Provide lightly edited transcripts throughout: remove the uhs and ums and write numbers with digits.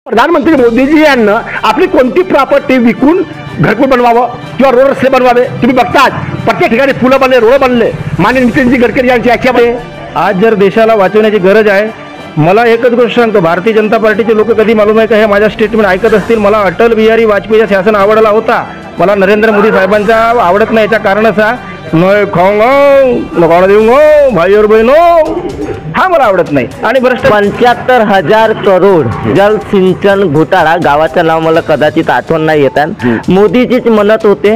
प्रधानमंत्री मोदीजी यांना आपली कोणती प्रॉपर्टी विकून घरकुल बनवावं किंवा रोड रस्ते बनवावे? तुम्ही बघताच प्रत्येक ठिकाणी फुलं बनले, रोड बनले. माननीय नितीनजी गडकरी यांची याच्यामध्ये आज जर देशाला वाचवण्याची गरज आहे, मला एकच गोष्ट सांगतो, भारतीय जनता पार्टीचे लोक कधी मालूम आहे का हे माझ्या स्टेटमेंट ऐकत असतील. मला अटल बिहारी वाजपेयीचं शासन आवडला होता, मला नरेंद्र मोदी साहेबांचा आवडत नाही. याच्या कारण असा न खाऊंगा न देऊंगा भाई और बहिणो, हा मला आवडत नाही. आणि भ्रष्ट 75,000 करोड जल सिंचन घोटाळा, गावाचं नाव मला कदाचित आठवण नाही येतात. मोदीजीच म्हणत होते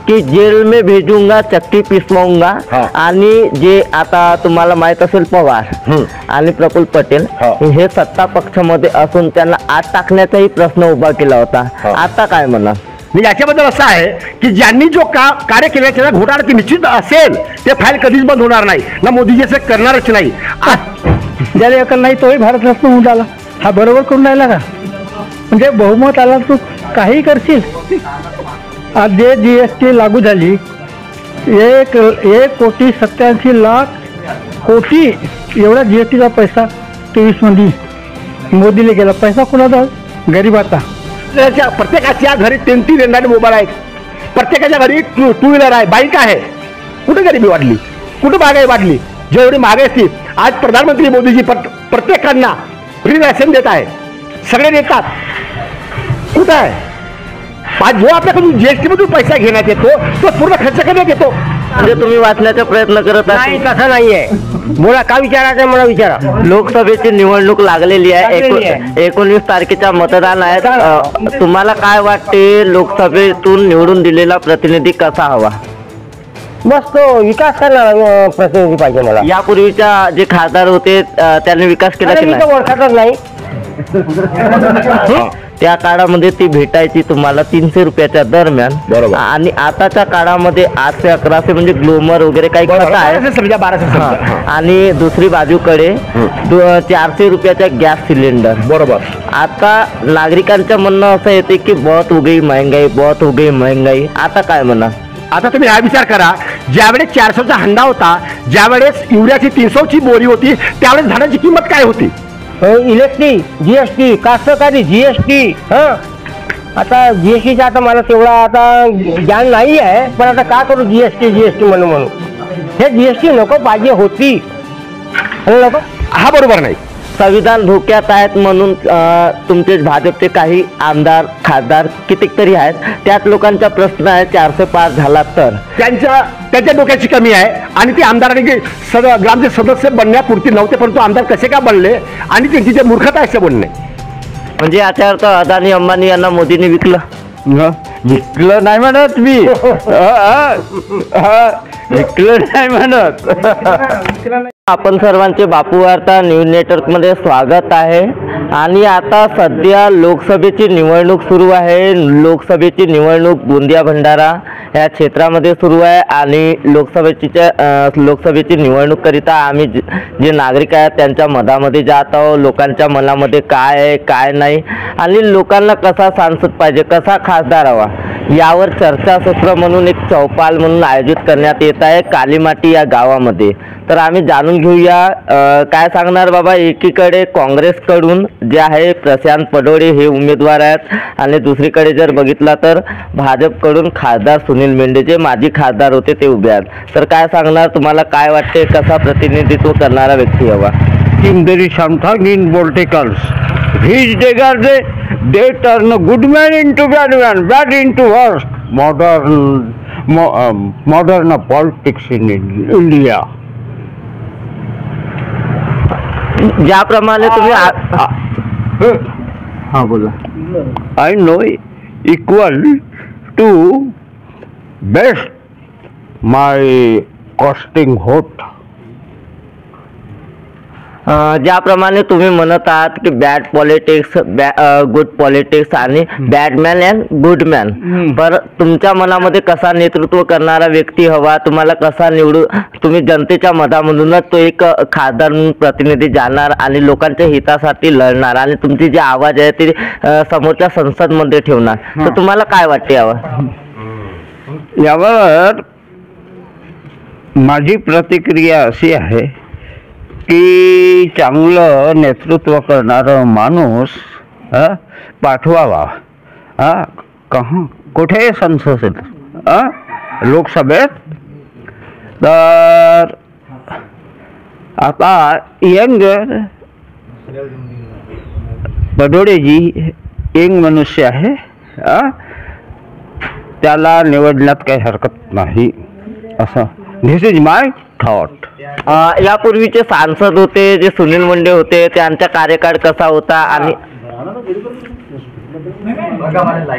की जेल में भेजूंगा, चक्की पिसवाऊंगा. आणि जे आता तुम्हाला माहित असेल पवार आणि प्रफुल्ल पटेल हे सत्ता पक्षामध्ये असून त्यांना आत टाकण्याचाही प्रश्न उभा केला होता. आता काय म्हणा? याच्याबद्दल असं आहे की ज्यांनी जो कार्य केलं त्याचा घोटाळा की निश्चित असेल, ते फाईल कधीच बंद होणार नाही ना, मोदीजी असं करणारच नाही. ज्याला एकल नाही तोही भारतरत्न होऊन आला. हा बरोबर करून राहिला का? म्हणजे बहुमत आला तू काही करशील. आज जे GST लागू झाली, 1,87,00,00,000 एवढा GSTचा पैसा 23 मध्ये मोदीला गेला. पैसा कोणाचा? गरीबाचा. प्रत्येकाच्या घरी 3-3 एंड्रॉइड मोबाईल आहेत, प्रत्येकाच्या घरी 2 व्हीलर आहे, बाईक आहे. कुठे गरिबी वाढली? कुठे महागाई वाढली? जेवढी महागाई असती, आज प्रधानमंत्री मोदीजी प्रत्येकांना फ्री रॅशन देत आहे, सगळे देतात. कुठं आहे? जो आपल्याकडून GST मधून पैसा घेण्यात येतो तो पूर्ण खर्च करण्यात येतो. म्हणजे तुम्ही वाचण्याचा प्रयत्न करत नाही, तसं नाहीये. बोला, काय विचारायचं मला विचारा. लोकसभेची निवडणूक लागलेली आहे, 19 तारखेचा मतदान आहे. तुम्हाला काय वाटते, लोकसभेतून निवडून दिलेला प्रतिनिधी कसा हवा? बस तो विकास करणारा प्रतिनिधी पाहिजे मला. यापूर्वीच्या जे खासदार होते त्यांनी विकास केला की नाही? ओळखतच नाही. त्या काळामध्ये ती भेटायची तुम्हाला 300 रुपयाच्या दरम्यान, आणि आताच्या काळामध्ये 800-1100 म्हणजे ग्लोमर वगैरे काही खर्च आहे. 1200 आणि दुसरी बाजूकडे 400 रुपयाचा गॅस सिलेंडर. बरोबर. आता नागरिकांचं म्हणणं असं येते की बहुत हो गई महंगाई, बहुत हो गई महंगाई. आता काय म्हणा? आता तुम्ही हा विचार करा, ज्यावेळेस 400चा हंडा होता, ज्यावेळेस युरियाची 300ची बोरी होती, त्यावेळेस धानाची किंमत काय होती? Electric GST, कास्तकारी GST. आता GSTचा आता मला तेवढा आता ज्ञान नाही आहे, पण आता का करू GST म्हणून हे GST नको पाहिजे होती. नको, हा बरोबर नाही. संविधान धोक्यात आहेत म्हणून तुमचे भाजपचे काही आमदार खासदार कितीतरी आहेत, त्याच लोकांचा प्रश्न आहे 400 पार झाला तर त्यांच्या डोक्याची कमी आहे. आणि ते आमदारांनी ग्रामचे सदस्य बनण्यापुरती नव्हते, परंतु आमदार कसे का बनले आणि त्यांची जे मूर्खता आहे बोलणे. म्हणजे याचा अर्थ अदानी अंबानी यांना मोदींनी विकलं नाही म्हणत मी. विकलं नाही म्हणत. आपण सर्वांचे बापू वार्ता न्यूज नेटवर्क मध्ये स्वागत आहे. आणि आता सध्या लोकसभेची निवडणूक सुरू आहे. लोकसभेची निवडणूक गोंदिया भंडारा या क्षेत्रामध्ये सुरू आहे. आणि लोकसभेची निवडणूक करिता आम्ही जे नागरिक आहेत त्यांच्या मधामध्ये जात आहोत. लोकांच्या मनामध्ये काय आहे काय नाही, आणि लोकांना कसा सांसद पाहिजे, कसा खासदार हवा, यावर चर्चासत्र म्हणून एक चौपाल म्हणून आयोजित करण्यात येत आहे कालीमाटी या गावामध्ये. तर आम्ही जाणून घेऊया काय सांगणार बाबा. एकीकडे काँग्रेसकडून जे आहे प्रशांत पडोळे हे उमेदवार आहेत, आणि दुसरीकडे जर बघितला तर भाजपकडून खासदार सुनील मेंढे जे माजी खासदार होते ते उभे आहेत. तर काय सांगणार, तुम्हाला काय वाटते, कसा प्रतिनिधित्व करणारा व्यक्ती हवा? In there is something in politicals. These days they turn good man into bad man, bad into worse. Modern politics in India. ज्याप्रमाणे तुम्ही हा बोला. I know equal to best my costing vote. ज्याप्रमाणे तुम्ही म्हणत आहात की बॅड पॉलिटिक्स, गुड पॉलिटिक्स आणि बॅडमॅन अँड गुड मॅन, पर तुमच्या मनामध्ये कसा नेतृत्व करणारा व्यक्ती हवा, तुम्हाला कसा निवडू, तुम्ही जनतेच्या मधामधूनच तो एक खासदार प्रतिनिधी जाणार आणि लोकांच्या हितासाठी लढणार आणि तुमची जी आवाज आहे ती समोरच्या संसदमध्ये ठेवणार. तर तुम्हाला काय वाटते यावर माझी प्रतिक्रिया अशी आहे की चांगलं नेतृत्व करणारा माणूस पाठवावा कहाँ कुठे संसदेत लोकसभेत. तर आता यंग पडोळेजी यंग मनुष्य आहे, त्याला निवडण्यात काही हरकत नाही असं धिस इज माय थॉट. यापूर्वीचे सांसद होते जे सुनील मुंडे होते, त्यांचा कार्यकाळ कसा होता? आणि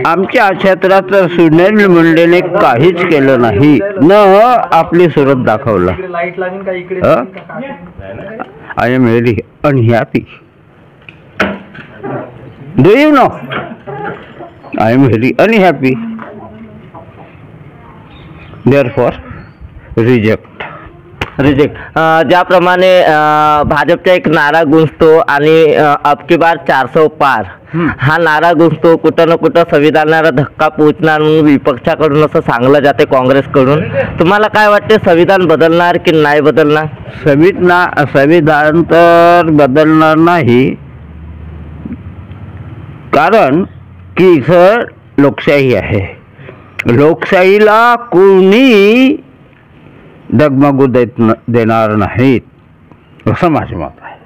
आमच्या क्षेत्रात तर सुनील मुंडेने काहीच केलं नाही, न आपली सुरत दाखवलं. I am very unhappy. Do you know I am very unhappy. Therefore reject. ज्याप्रमाणे भाजपचा एक नारा गुंजतो आणि अब की बार 400 पार हा नारा गुंजतो, कुठं ना कुठं संविधानाला धक्का पोहोचणार म्हणून विपक्षाकडून असं सांगलं जाते काँग्रेसकडून. तुम्हाला काय वाटते, संविधान बदलणार की नाही बदलणार? संविधान तर बदलणार नाही, कारण की इथं लोकशाही आहे. लोकशाहीला कोणी डगमगू देणार नाहीत असं माझं मत आहे.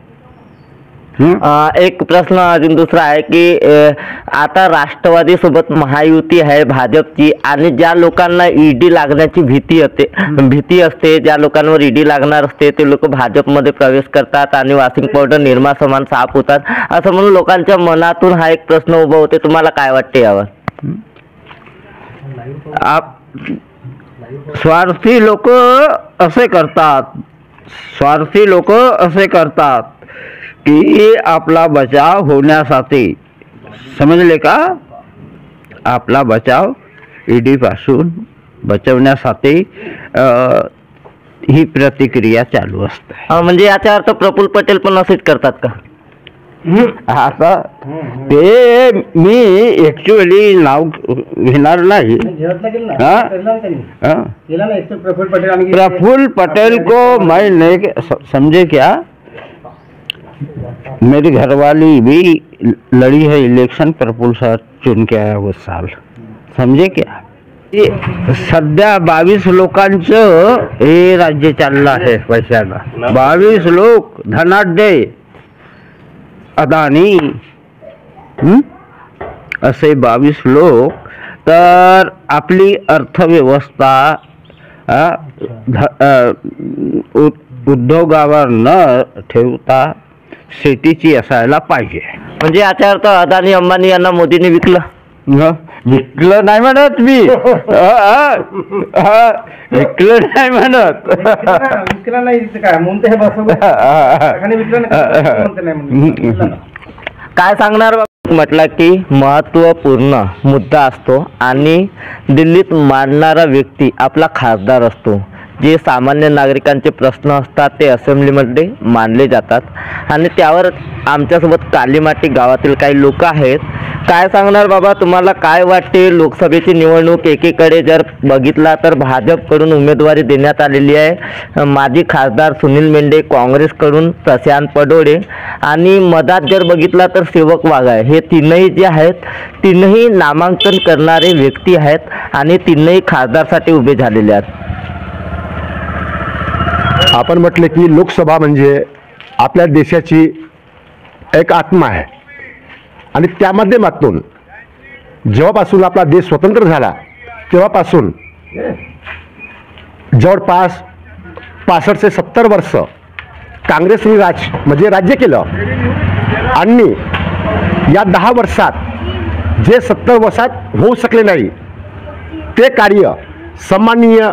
एक प्रश्न अजून दुसरा आहे की आता राष्ट्रवादी सोबत महायुती आहे भाजपची, आणि ज्या लोकांना ईडी लागण्याची भीती असते, ज्या लोकांवर ईडी लागणार असते ते लोक भाजपमध्ये प्रवेश करतात आणि वॉशिंग पावडर निर्मा समान साफ होतात असं म्हणून लोकांच्या मनातून हा एक प्रश्न उभा होते. तुम्हाला काय वाटते यावर? स्वार्थी लोक असे करतात की आपला बचाव होण्यासाठी, समजले का, आपला बचाव ईडी पासून बचवण्यासाठी ही प्रतिक्रिया चालू असते. म्हणजे याचा अर्थ प्रफुल्ल पटेल पण असेच करतात का? आता ते मी ऍक्च्युअली नाव घेणार नाही. प्रफुल्ल पटेल को मैं नहीं समझे क्या, मेरी घरवाली भी लड़ी है इलेक्शन, प्रफुल्ल सर चुन के आया उस साल, समझे क्या. सध्या 22 लोकांचं हे राज्य चाललं आहे पैशाला. 22 लोक धनाढ्य अदानी असे 22 लोक, तर आपली अर्थव्यवस्था उद्योगावर न ठेवता शेतीची असायला पाहिजे. म्हणजे याचा अर्थ अदानी अंबानी यांना मोदींनी विकलं नाही म्हणत मी, विकलं नाही म्हणत. काय सांगणार? म्हटलं की महत्त्वपूर्ण मुद्दा असतो आणि दिल्लीत मांडणारा व्यक्ती आपला खासदार असतो. जे सामान्य नागरिकांचे प्रश्न असतात ते असेंब्लीमध्ये मांडले जातात आणि त्यावर आमच्यासोबत कालीमाटी गावातील काही लोक आहेत. काय सांगणार बाबा, तुम्हाला काय वाटते? लोकसभेची निवडणूक एकीकडे जर बघितला तर भाजपकडून उमेदवारी देण्यात आलेली आहे, माजी खासदार सुनील मेंढे काँग्रेसकडून प्रशांत पडोळे, आणि मधात जर बघितला तर सेवक वाघाळे. हे तीनही जे आहेत तीनही नामांकन करणारे व्यक्ती आहेत आणि तीनही खासदारसाठी उभे झालेले आहेत. आपण म्हटलं की लोकसभा म्हणजे आपल्या देशाची एक आत्मा आहे आणि त्या माध्यमातून जेव्हापासून आपला देश स्वतंत्र झाला तेव्हापासून जवळपास 65 ते 70 वर्ष काँग्रेसने राज्य केलं आणि या 10 वर्षात जे 70 वर्षात होऊ शकले नाही ते कार्य सन्माननीय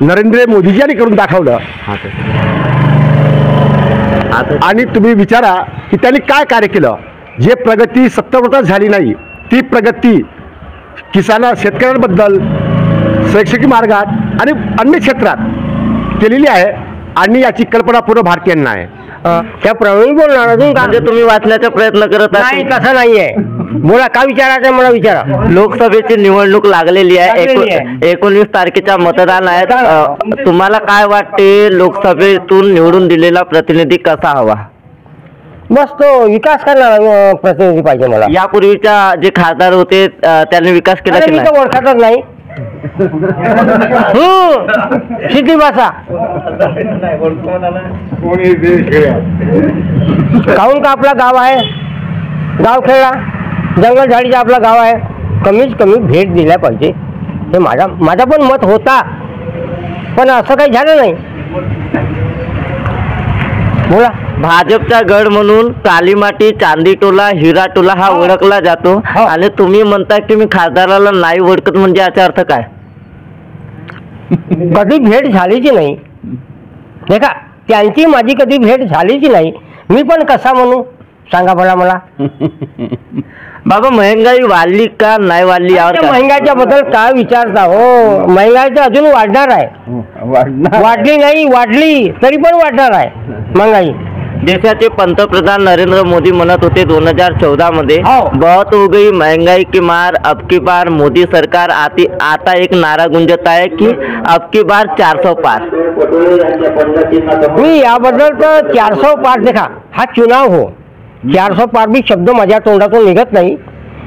नरेंद्र मोदीजी यांनी करून दाखवलं. आणि तुम्ही विचारा की त्यांनी काय कार्य केलं. जे प्रगती 70 वर्षात झाली नाही ती प्रगती शेतकऱ्यांबद्दल शैक्षणिक मार्गात आणि अन्य क्षेत्रात केलेली आहे आणि याची कल्पना पूर्ण भारतीयांना आहे. त्या प्रवीण बोलणार अजून का? म्हणजे तुम्ही वाचण्याचा प्रयत्न करत नाही, तसं नाहीये. बोला, काय विचारायचं मला विचारा. लोकसभेची निवडणूक लागलेली आहे, 19 तारखेचा मतदान आहे. तुम्हाला काय वाटते, लोकसभेतून निवडून दिलेला प्रतिनिधी कसा हवा? बस तो विकास करणारा प्रतिनिधी पाहिजे मला. यापूर्वीच्या जे खासदार होते त्यांनी विकास केला की मी नाही? तर ओळखतच नाही. सिटी भाषा काहून का आपला गाव आहे, गाव खेळा जंगल झाडीचा आपला गाव आहे. कमीत कमी भेट दिल्या पाहिजे हे माझा पण मत होता, पण असं काही झालं नाही. बोला. भाजपचा गड म्हणून कालीमाटी, चांदीटोला, हिराटोला हा ओळखला जातो आणि तुम्ही म्हणता की मी खासदाराला नाही ओळखत, म्हणजे याचा अर्थ काय? कधी भेट झालीची नाही. देखा त्यांची माझी कधी भेट झालीची नाही. मी पण कसा म्हणू सांगा बरं मला. बाबा महंगाई वाढली का नाही वाढली यावर काय? महंगाईच्या बद्दल काय विचारता हो? महंगाई तर अजून वाढणार आहे. वाढली नाही, वाढली तरी पण वाढणार आहे महंगाई. देशाचे पंतप्रधान नरेंद्र मोदी म्हणत होते 2014 मध्ये बहुत हो गई महंगाई की मार, अब की बार मोदी सरकार आती. आता एक नारा गुंजत आहे की अब की बार 400 पार. मी याबद्दल तर 400 पार देखा हा चुनाव हो, 400 पार बी शब्द माझ्या तोंडातून निघत नाही.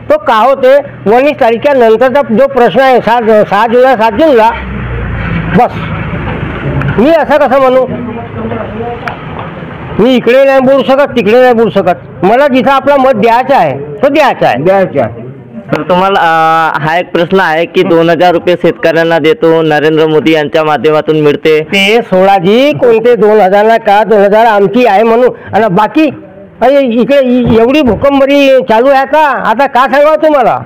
तो का होते 19 तारीखच्या नंतरचा जो प्रश्न आहे 6 जुलै 7 जूनला, बस मी असं कसं म्हणू. मी इकडे नाही बोलू शकत, तिकडे नाही बोलू शकत. मला जिथं आपला मत द्यायचा आहे तो द्यायचा आहे. तर तुम्हाला हा एक प्रश्न आहे की 2000 रुपये शेतकऱ्यांना देतो, नरेंद्र मोदी यांच्या माध्यमातून मिळते. ते सोळाजी कोणते 2000 का 2000 आमची आहे म्हणून आणि बाकी इकडे एवढी भूकंपरी चालू आहे का? आता का सांगा तुम्हाला.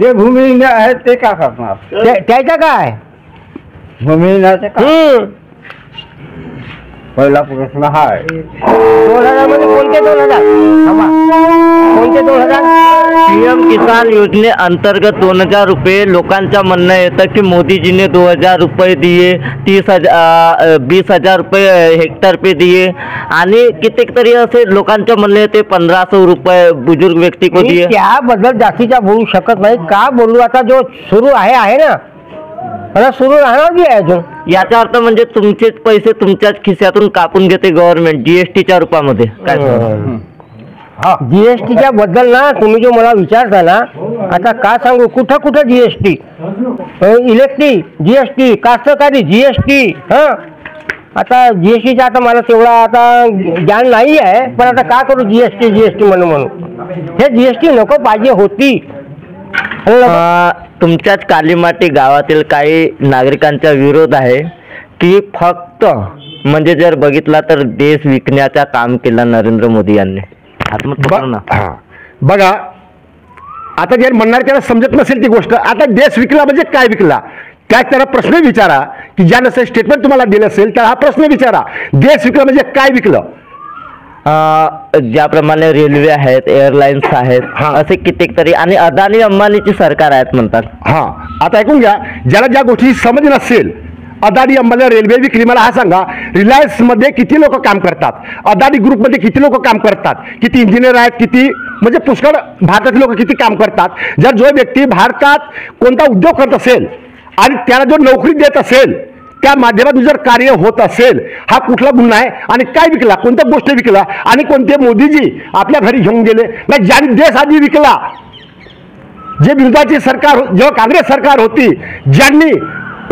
जे भूमिहीन आहेत ते का करणार? त्याचा काय भूमिहीनाचे पहिला प्रश्न हा आहे. 2000 मध्ये कोणते 2000? कोणते 2000? पीएम किसान योजनेअंतर्गत 2000 रुपये. लोकांच्या म्हणणं येतं की मोदीजीने 2000 रुपये दिए, 20,000 रुपये हेक्टर पे दिए आणि कित्येक तरी असे लोकांच्या म्हणणं येते 1500 रुपये बुजुर्ग व्यक्ती को दिए. त्याबद्दल जास्तीचा बोलू शकत नाही. का बोलू, आता जो सुरू आहे ना, मला सुरू राहणार बी आहे अजून. याचा अर्थ म्हणजे तुमचेच पैसे तुमच्याच खिशातून कापून घेते गव्हर्नमेंट जीएसटीच्या रूपामध्ये. काय जीएसटीच्या बद्दल ना तुम्ही जो मला विचारता ना, आता का सांगू, कुठं कुठं जीएसटी, इलेक्ट्रिक जीएसटी, कास्तकारी जीएसटी. आता जीएसटीचा आता मला तेवढा आता ज्ञान नाही आहे, पण आता का करू जीएसटी म्हणून हे जीएसटी नको पाहिजे होती. तुमच्याच कालीमाटी गावातील काही नागरिकांचा विरोध आहे की फक्त म्हणजे जर बघितला तर देश विकण्याचा काम केला नरेंद्र मोदी यांनी. बघा आता जे म्हणणार त्याला समजत नसेल ती गोष्ट. आता देश विकला म्हणजे काय विकला, त्याच त्याला प्रश्न विचारा की ज्या नसेल स्टेटमेंट तुम्हाला दिलं असेल तर हा प्रश्न विचारा. देश विकला म्हणजे काय विकलं? ज्याप्रमाणे रेल्वे आहेत, एअरलाइन्स आहेत, असे कित्येक तरी, आणि अदानी अंबानीची सरकार आहेत म्हणतात. आता ऐकून घ्या, ज्याला ज्या गोष्टी समज नसेल, अदानी अंबानी रेल्वे विकली, मला हा सांगा रिलायन्स मध्ये किती लोक काम करतात, अदानी ग्रुप मध्ये किती लोक काम करतात, किती इंजिनियर आहेत, किती म्हणजे पुष्कळ भारतातील लोक किती काम करतात. जर जो व्यक्ती भारतात कोणता उद्योग करत असेल आणि त्याला जो नोकरी देत असेल, त्या माध्यमातून जर कार्य होत असेल, हा कुठला गुन्हा आहे आणि काय विकला, कोणत्या गोष्ट विकला आणि कोणते मोदीजी आपल्या घरी घेऊन गेले नाही. ज्यांनी देश आधी विकला, जे विरोधाची सरकार जेव्हा काँग्रेस सरकार होती, ज्यांनी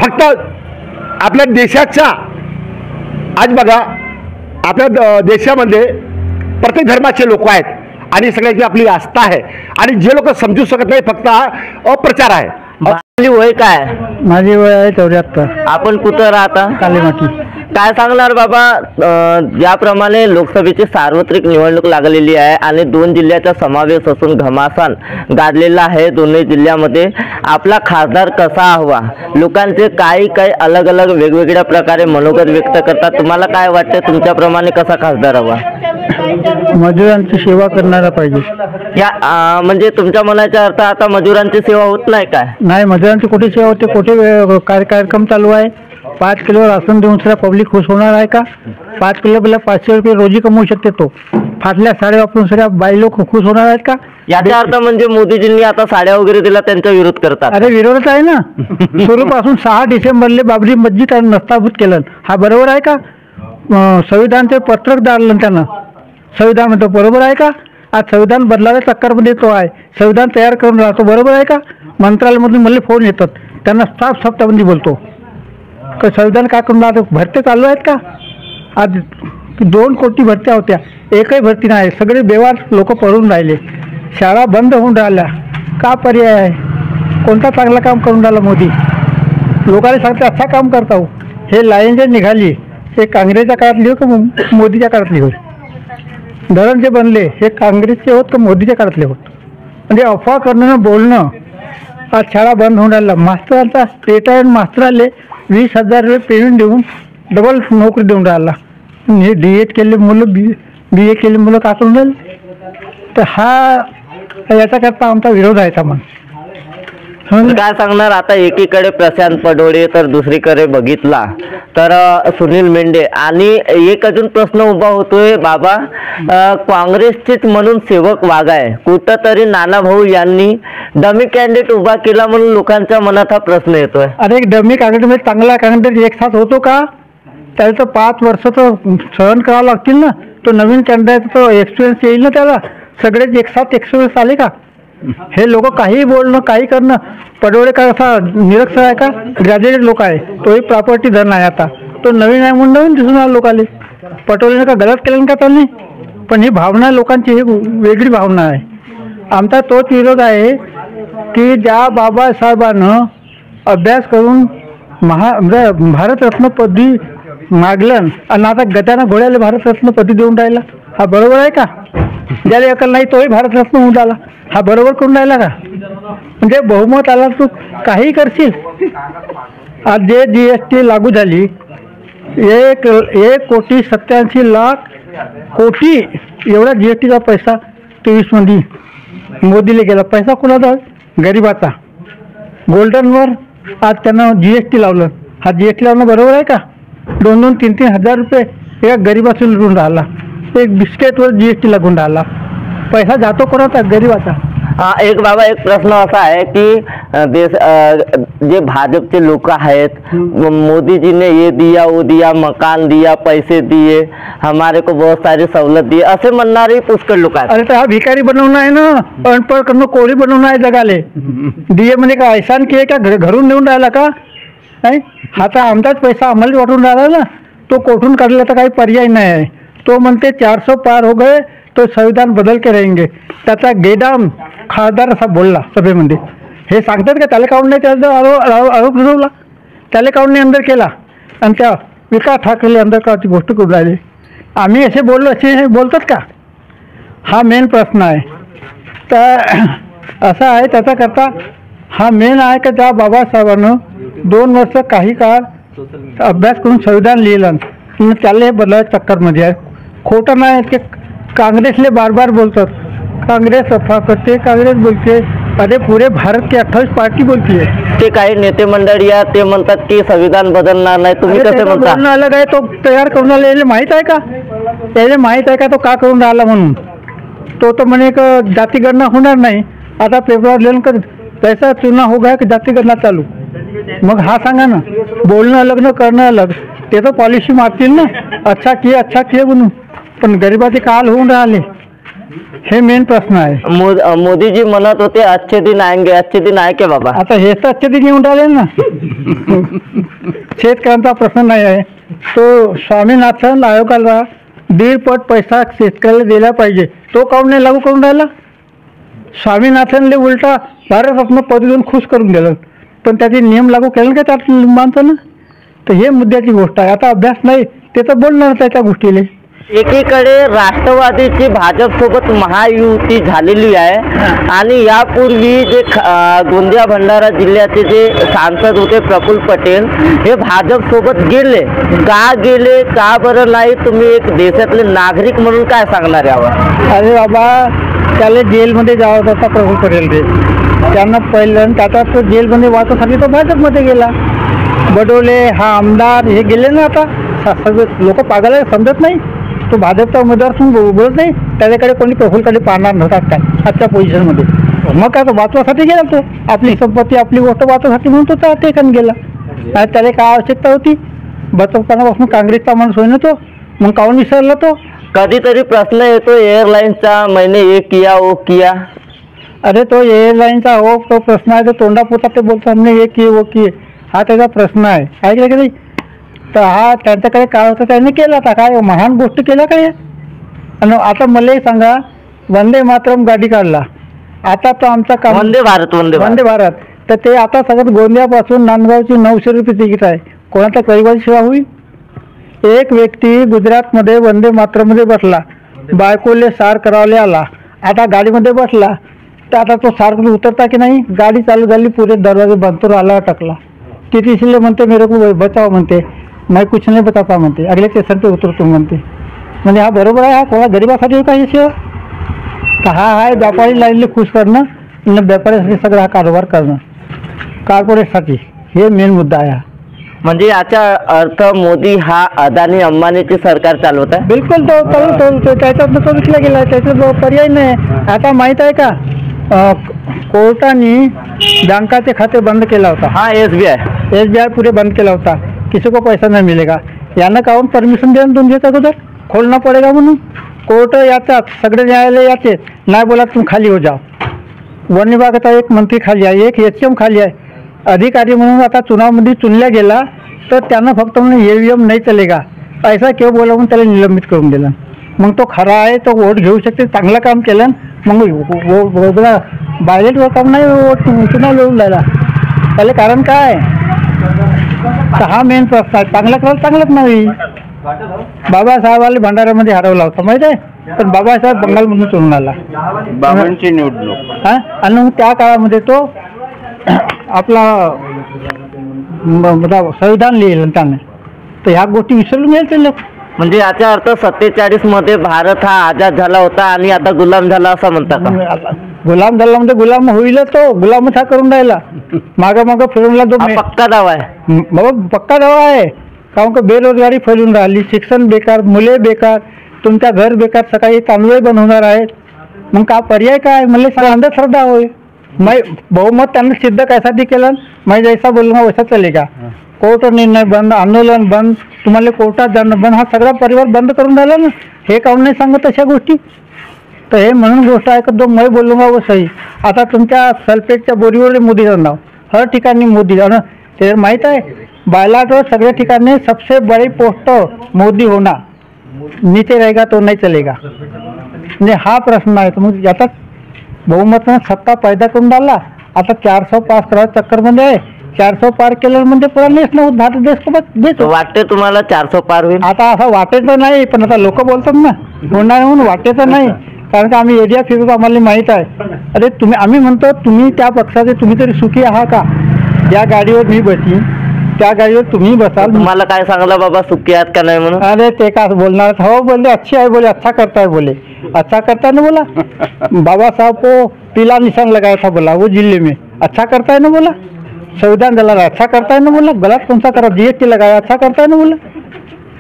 फक्त आपल्या देशाच्या, आज बघा आपल्या देशामध्ये प्रत्येक धर्माचे लोक आहेत आणि सगळ्याची आपली आस्था आहे आणि जे लोक समजू शकत नाही फक्त हा अप्रचार आहे. आपली वय काय? माझी वय आहे 74. आपण कुठं राहता? कालीमाटी. काय सांगणार बाबा, ज्याप्रमाणे लोकसभेची सार्वत्रिक निवडणूक लागलेली आहे आणि 2 जिल्ह्याचा समावेश असून घमासान गाजलेला आहे दोन्ही जिल्ह्यामध्ये, आपला खासदार कसा हवा? लोकांचे काही अलग अलग वेगवेगळ्या प्रकारे मनोगत व्यक्त करतात. तुम्हाला काय वाटतं, तुमच्याप्रमाणे कसा खासदार हवा? मजुरांची सेवा करणारा पाहिजे. या म्हणजे तुमच्या मनाचा अर्थ आता मजुरांची सेवा होत नाही काय? नाही, मजुरांची कुठे सेवा होते, कुठे कार्यक्रम चालू आहे. 5 किलो राशन देऊन सुद्धा पब्लिक खुश होणार आहे का? 5 किलो 500 रुपये रोजी कमवू शकते तो. फाटल्या साड्या वापरून सगळ्या बाई लोक खुश होणार आहेत का? याचा अर्थ म्हणजे मोदीजींनी आता साड्या वगैरे दिला त्यांचा विरोध करतात. अरे विरोधच आहे ना. सुरूपासून 6 डिसेंबरले बाबरी मस्जिद नस्ताभूत केलं, हा बरोबर आहे का? संविधानचे पत्रक दारलं त्यानं संविधान म्हणतो बरोबर आहे का? आज संविधान बदलाव्या चक्करमध्ये तो आहे. संविधान तयार करून राहतो बरोबर आहे का? मंत्रालयामधून मला फोन येतात, त्यांना साफ शब्दामध्ये बोलतो का संविधान काय करून राहतो. भरत्या चालू आहेत का? आज 2 कोटी भरत्या होत्या, एकही भरती नाही. सगळे बेवार लोक पळून राहिले, शाळा बंद होऊन राहिल्या. का पर्याय आहे? कोणता चांगला काम करून राहिला मोदी? लोकांना सांगते अच्छा काम करता हो. हे लाईन जे निघाली हे काँग्रेसच्या काळातली हो का मोदीच्या काळातली होत? धरण जे बनले हे काँग्रेसचे होत का मोदीच्या काळातले होत? म्हणजे अफवा करणं बोलणं. आज शाळा बंद होऊन राहिला. मास्तरांचा रिटायर्ड मास्तर आले 20,000 रुपये पेमेंट देऊन डबल नोकरी देऊन राहिला. हे DED केले मुलं BA केले मुलं का करून राहिले? तर हा याच्याकरता आमचा विरोध आहे का? मग काय सांगणार आता? एकीकडे प्रशांत पडोळे तर दुसरीकडे बघितला तर सुनील मेंढे. आणि एक अजून प्रश्न उभा होतोय बाबा, काँग्रेसचेच म्हणून सेवक वागाय कुठंतरी नानाभाऊ यांनी डमी कॅन्डिडेट उभा केला म्हणून लोकांच्या मनात हा प्रश्न येतोय. अरे एक डमी कॅन्डिडेट चांगला कॅन्डिडेट एक साथ होतो का? त्याला तर 5 वर्ष तर सहन करावं लागतील ना. तो नवीन कॅन्डिडेट तो एक्सपिरियन्स येईल ना त्याला. सगळेच एक साथ एक्सपिरियन्स आले का? हे लोक काही बोलणं काही करणं. पडोळे का असा निरक्षर आहे का? ग्रॅज्युएट लोक आहे, तोही प्रॉपर्टी धरण आहे. आता तो नवीन आहे म्हणून नवीन दिसून आला लोकाले. पटोलेने का गलत केलं का त्यांनी? पण ही भावना लोकांची ही वेगळी भावना आहे. आमचा तोच विरोध आहे की ज्या बाबासाहेबांनं अभ्यास करून भारतरत्न पदवी मागलं आणि आता गत्यानं घोड्याला भारतरत्न पदवी देऊन राहिला, हा बरोबर आहे का? ज्याला अकल नाही तोही भारतरत्न होऊन राहिला, हा बरोबर करून राहिला का? म्हणजे बहुमत आला तू काही करशील. आज जे GST लागू झाली 1,87,00,000 कोटी एवढा GSTचा पैसा 23मध्ये मोदीला गेला. पैसा कोणाचा? गरिबाचा. गोल्डनवर आज त्यानं GST लावलं. हा GST लावणं बरोबर आहे का? 2-2, 3-3 हजार रुपये एका गरिबाचं लुटून राहिला. एक बिस्किटवर GST लागून राहिला. पैसा जातो कोणाचा? गरिबाचा. एक बाबा एक प्रश्न असा आहे की जे भाजपचे लोक आहेत, मोदी जी ने ये दिया वो दिया, मकान दिया, पैसे दिए, हमारे को बहुत सारी सवलत दी असे म्हणणारे पुष्कळ लोक आहेत. अरे तर हा भिकारी बनवणं आहे ना, अनपढ करणं, कोळी बनवणं आहे जगाले. दिये म्हणजे का ऐसान की का घरून नेऊन राहिला का? नाही, हा तर आमचाच पैसा आम्हाला वाटून राहिला ना. तो कोठून काढला तर काही पर्याय नाही आहे. तो म्हणते 400 पार हो गए तो संविधान बदल के रहेंगे. त्याचा गेदाम खासदार असा बोलला सभेमध्ये. हे सांगतात का त्याला काढून नाही? त्याचा आरोप ठरवला, त्याला काढून नाही अंदर केला आणि त्या विकास ठाकरे अंदर काढची गोष्ट करून राहिले. आम्ही असे बोललो असे हे बोलतात का? हा मेन प्रश्न आहे. तर असा आहे त्याच्याकरता हा मेन आहे का त्या बाबासाहेबांनं 2 वर्ष काही काळ अभ्यास करून संविधान लिहिलं त्याला हे बदलायच्या चक्करमध्ये आहे. खोटं नाही की काँग्रेसले बार बोलतात काँग्रेस अफवा करते, काँग्रेस बोलते. अरे पुरे भारत की 28 पार्टी बोलती है. ते काही नेते मंडळी या ते म्हणतात की संविधान बदलणार नाही. तुम्ही कसे म्हणता? अलग आहे. तो तयार करून राहिला माहीत आहे का? त्याला माहीत आहे का तो का करून राहिला म्हणून? तो तर म्हणे का जातीगणना होणार नाही. आता पेपरावर लिहून कर पैसा चुना हो गया की जातीगणना चालू. मग हा सांगा ना, बोलणं अलग न करणं अलग. ते तर पॉलिसी मारतील ना, अच्छा किए म्हणून. पण गरिबाचे काल होऊन राहिले, हे मेन प्रश्न आहे. मोदीजी म्हणत होते अच्छे दिन आएंगे, अच्छे दिन आहे के बाबा? आता हेच तर अच्छे दिन येऊन राहिले ना. शेतकऱ्यांचा प्रश्न नाही आहे. तो स्वामीनाथन आयोगाला 1.5 पट पैसा शेतकऱ्याला दिला पाहिजे, तो काऊन नाही लागू करून राहिला? स्वामीनाथनले उलटा भारतरत्न पदवी देऊन खुश करून दिलं, पण त्याचे नियम लागू केले का त्यात माणसानं? तर हे मुद्द्याची गोष्ट आहे. आता अभ्यास नाही ते तर बोलणार त्याच्या गोष्टीले. एकीकडे राष्ट्रवादीची भाजप सोबत महायुती झालेली आहे आणि यापूर्वी जे गोंदिया भंडारा जिल्ह्याचे जे सांसद होते प्रफुल्ल पटेल हे भाजप सोबत गेले. का गेले, का बरं नाही? तुम्ही एक देशातले नागरिक म्हणून काय सांगणार यावर? अरे बाबा, त्याला जेलमध्ये जावं होता प्रफुल्ल पटेल रे. त्यांना पहिलं त्याचा तो जेलमध्ये वाचण्यासाठी तो भाजपमध्ये गेला. बडोले हा आमदार हे गेले ना. आता लोक पागल आहे, समजत नाही. तो भाजपचा उमेदवार बोलत नाही, त्याच्याकडे कोणी प्रफुल्लकडे पाहणार नव्हतात काय आजच्या पोझिशनमध्ये. मग काय तो वाचवासाठी गेला, तो आपली संपत्ती आपली गोष्ट वाचवासाठी म्हणून तो त्या ठिकाणी गेला. आणि त्याला काय आवश्यकता होती? बचपणापासून काँग्रेसचा माणूस होईना तो, मग काहून विसरला तो? कधीतरी प्रश्न येतो एअरलाईन्सचा, मैंने ये किया वो किया. अरे तो एअरलाईनचा हो तो प्रश्न आहे, तो तोंडापोटात ते बोलतो हमने हे किए वो किए, हा त्याचा प्रश्न आहे. ऐकलं की नाही? तर हा त्यांच्याकडे काय होतं त्यांनी केला होता, काय महान गोष्ट केल्या काय. आणि आता मलाही सांगा, वंदे मातरम गाडी काढला, आता तो आमचा काम वंदे भारत, वंदे भारत. वंदे भारत, तर ते आता सगळं गोंदियापासून नांदगावची 900 रुपये तिकीट आहे. कोणाच्या गरिबाची सेवा होईल? एक व्यक्ती गुजरातमध्ये वंदे मातरममध्ये बसला, बायकोले सार करावले आला, आता गाडीमध्ये बसला, तर आता तो सार उतरता की नाही, गाडी चालू झाली, पुरे दरवाजे बंद तो आला टाकला. किती इसलिए म्हणते मेरे को बचाव म्हणते, मैं कुछ नहीं बताता म्हणते, अगले स्टेशन पे उतरतो म्हणते. म्हणजे हा बरोबर आहे? हा कोणा गरिबासाठी काही सेवा? तर हा आहे व्यापारी लाईनले खुश करणं आणि व्यापाऱ्यासाठी सगळं हा कारभार करणं, कॉर्पोरेटसाठी. हे मेन मुद्दा आहे. म्हणजे याचा अर्थ मोदी हा अदानी अंबानीचे सरकार चालवत आहे. बिलकुल तो त्याच्यातनं तो विकला गेला, त्याचा पर्याय नाही. आता माहीत आहे का, कोर्टाने बँकाचे खाते बंद केला होता. हा SBI पूरे बंद केला होता, किसी को पैसा नहीं मिलेगा. यांना काहून परमिशन द्या तुमच्या अगोदर, खोलना पडेगा म्हणून. कोर्ट याचाच, सगळे न्यायालय याचे नाही बोला तुम खाली हो जाओ. वन विभागाचा एक मंत्री खाली आहे, एक HM खाली आहे. अधिकारी म्हणून आता चुनावमध्ये चुनल्या गेला, तर त्यांना फक्त म्हणून EVM नाही चलेगा ऐसा केव्हा बोला म्हणून त्याला निलंबित करून दिलं. मग तो खरा आहे, तो वोट घेऊ शकते, चांगलं काम केलं, मग बायलेटवर काम नाही वोट चुनाव लढून राहिला. त्याला कारण काय? तर हा मेन प्रश्न आहे. चांगला करायला चांगलंच नाही. बाबासाहेबाला भंडाऱ्यामध्ये हरवला होता माहिती आहे, पण बाबासाहेब बंगालमधून चुनून आला. बाबांची निवडणूक हा, आणि मग त्या काळामध्ये तो आपला संविधान लिहिलं त्याने, तर ह्या गोष्टी विसरून गेले ते लोक. म्हणजे याचा अर्थ 47 मध्ये भारत हा आझाद झाला होता आणि आता गुलाम झाला असं म्हणता का? गुलाम झाला म्हणजे गुलाम होईलच, तो गुलामच हा करून राहिला, मागं फिरूनला. तो हा पक्का दावा आहे बाबा, पक्का दावा आहे. कारण का बेरोजगारी फैलून राहिली, शिक्षण बेकार, मुले बेकार, तुमच्या घर बेकार, सकाळी तांदूळ बंद होणार आहेत. मग का पर्याय काय? मला अंधश्रद्धा होय. मैं बहुमत त्यांनी सिद्ध कशासाठी केलं? मैं जैसा बोलूंगा वैसा चलेगा. कोर्ट निर्णय बंद, आंदोलन बंद, तुम्हाला कोर्टात जाणं बंद, हा सगळा परिवार बंद करून राहिला ना. हे काहून नाही सांगत अशा गोष्टी? तर हे म्हणून गोष्ट आहे का, जो मैं बोलूंगा वो सही. आता तुमच्या सल्फेटच्या बोरीवर मोदीचं नाव, हर ठिकाणी मोदी. आणि ते माहीत आहे, बायलाटवर सगळ्या ठिकाणी सबसे बड़ी पोस्ट मोदी होना, नीचे रहेगा तो नहीं चलेगा. म्हणजे हा प्रश्न आहे. तर मग याचा बहुमतानं सत्ता पैदा करून राहिला. आता 400 पास करायच्या चक्करमध्ये आहे. 400 पार केलं म्हणजे पुरा नेशनल भारत देश वाटते तुम्हाला 400 पार होईल? आता असं वाटेचं नाही, पण आता लोक बोलतात ना होणार म्हणून, वाटेचं नाही. कारण का आम्ही एरिया फिरतो, आम्हाला माहीत आहे. अरे तुम्ही, आम्ही म्हणतो तुम्ही त्या पक्षाचे तुम्ही तरी सुखी आहात का? ज्या गाडीवर मी बसी त्या गाडीवर तुम्ही बसाल. तुम्हाला काय सांगला बाबा सुखी आहात का नाही म्हणून? अरे ते का बोलणार? हो बोलले अच्छी आहे, बोले अच्छा करता है, बोले अच्छा करता है ना, बोला बाबा साहब को पीला निशान लगाया था, बोला वो जिले में, अच्छा करता है ना, बोला संविधान दिला, अच्छा करता है ना, बोला गलत कौन सा करा, GST लगाया, अच्छा करता है ना, बोला.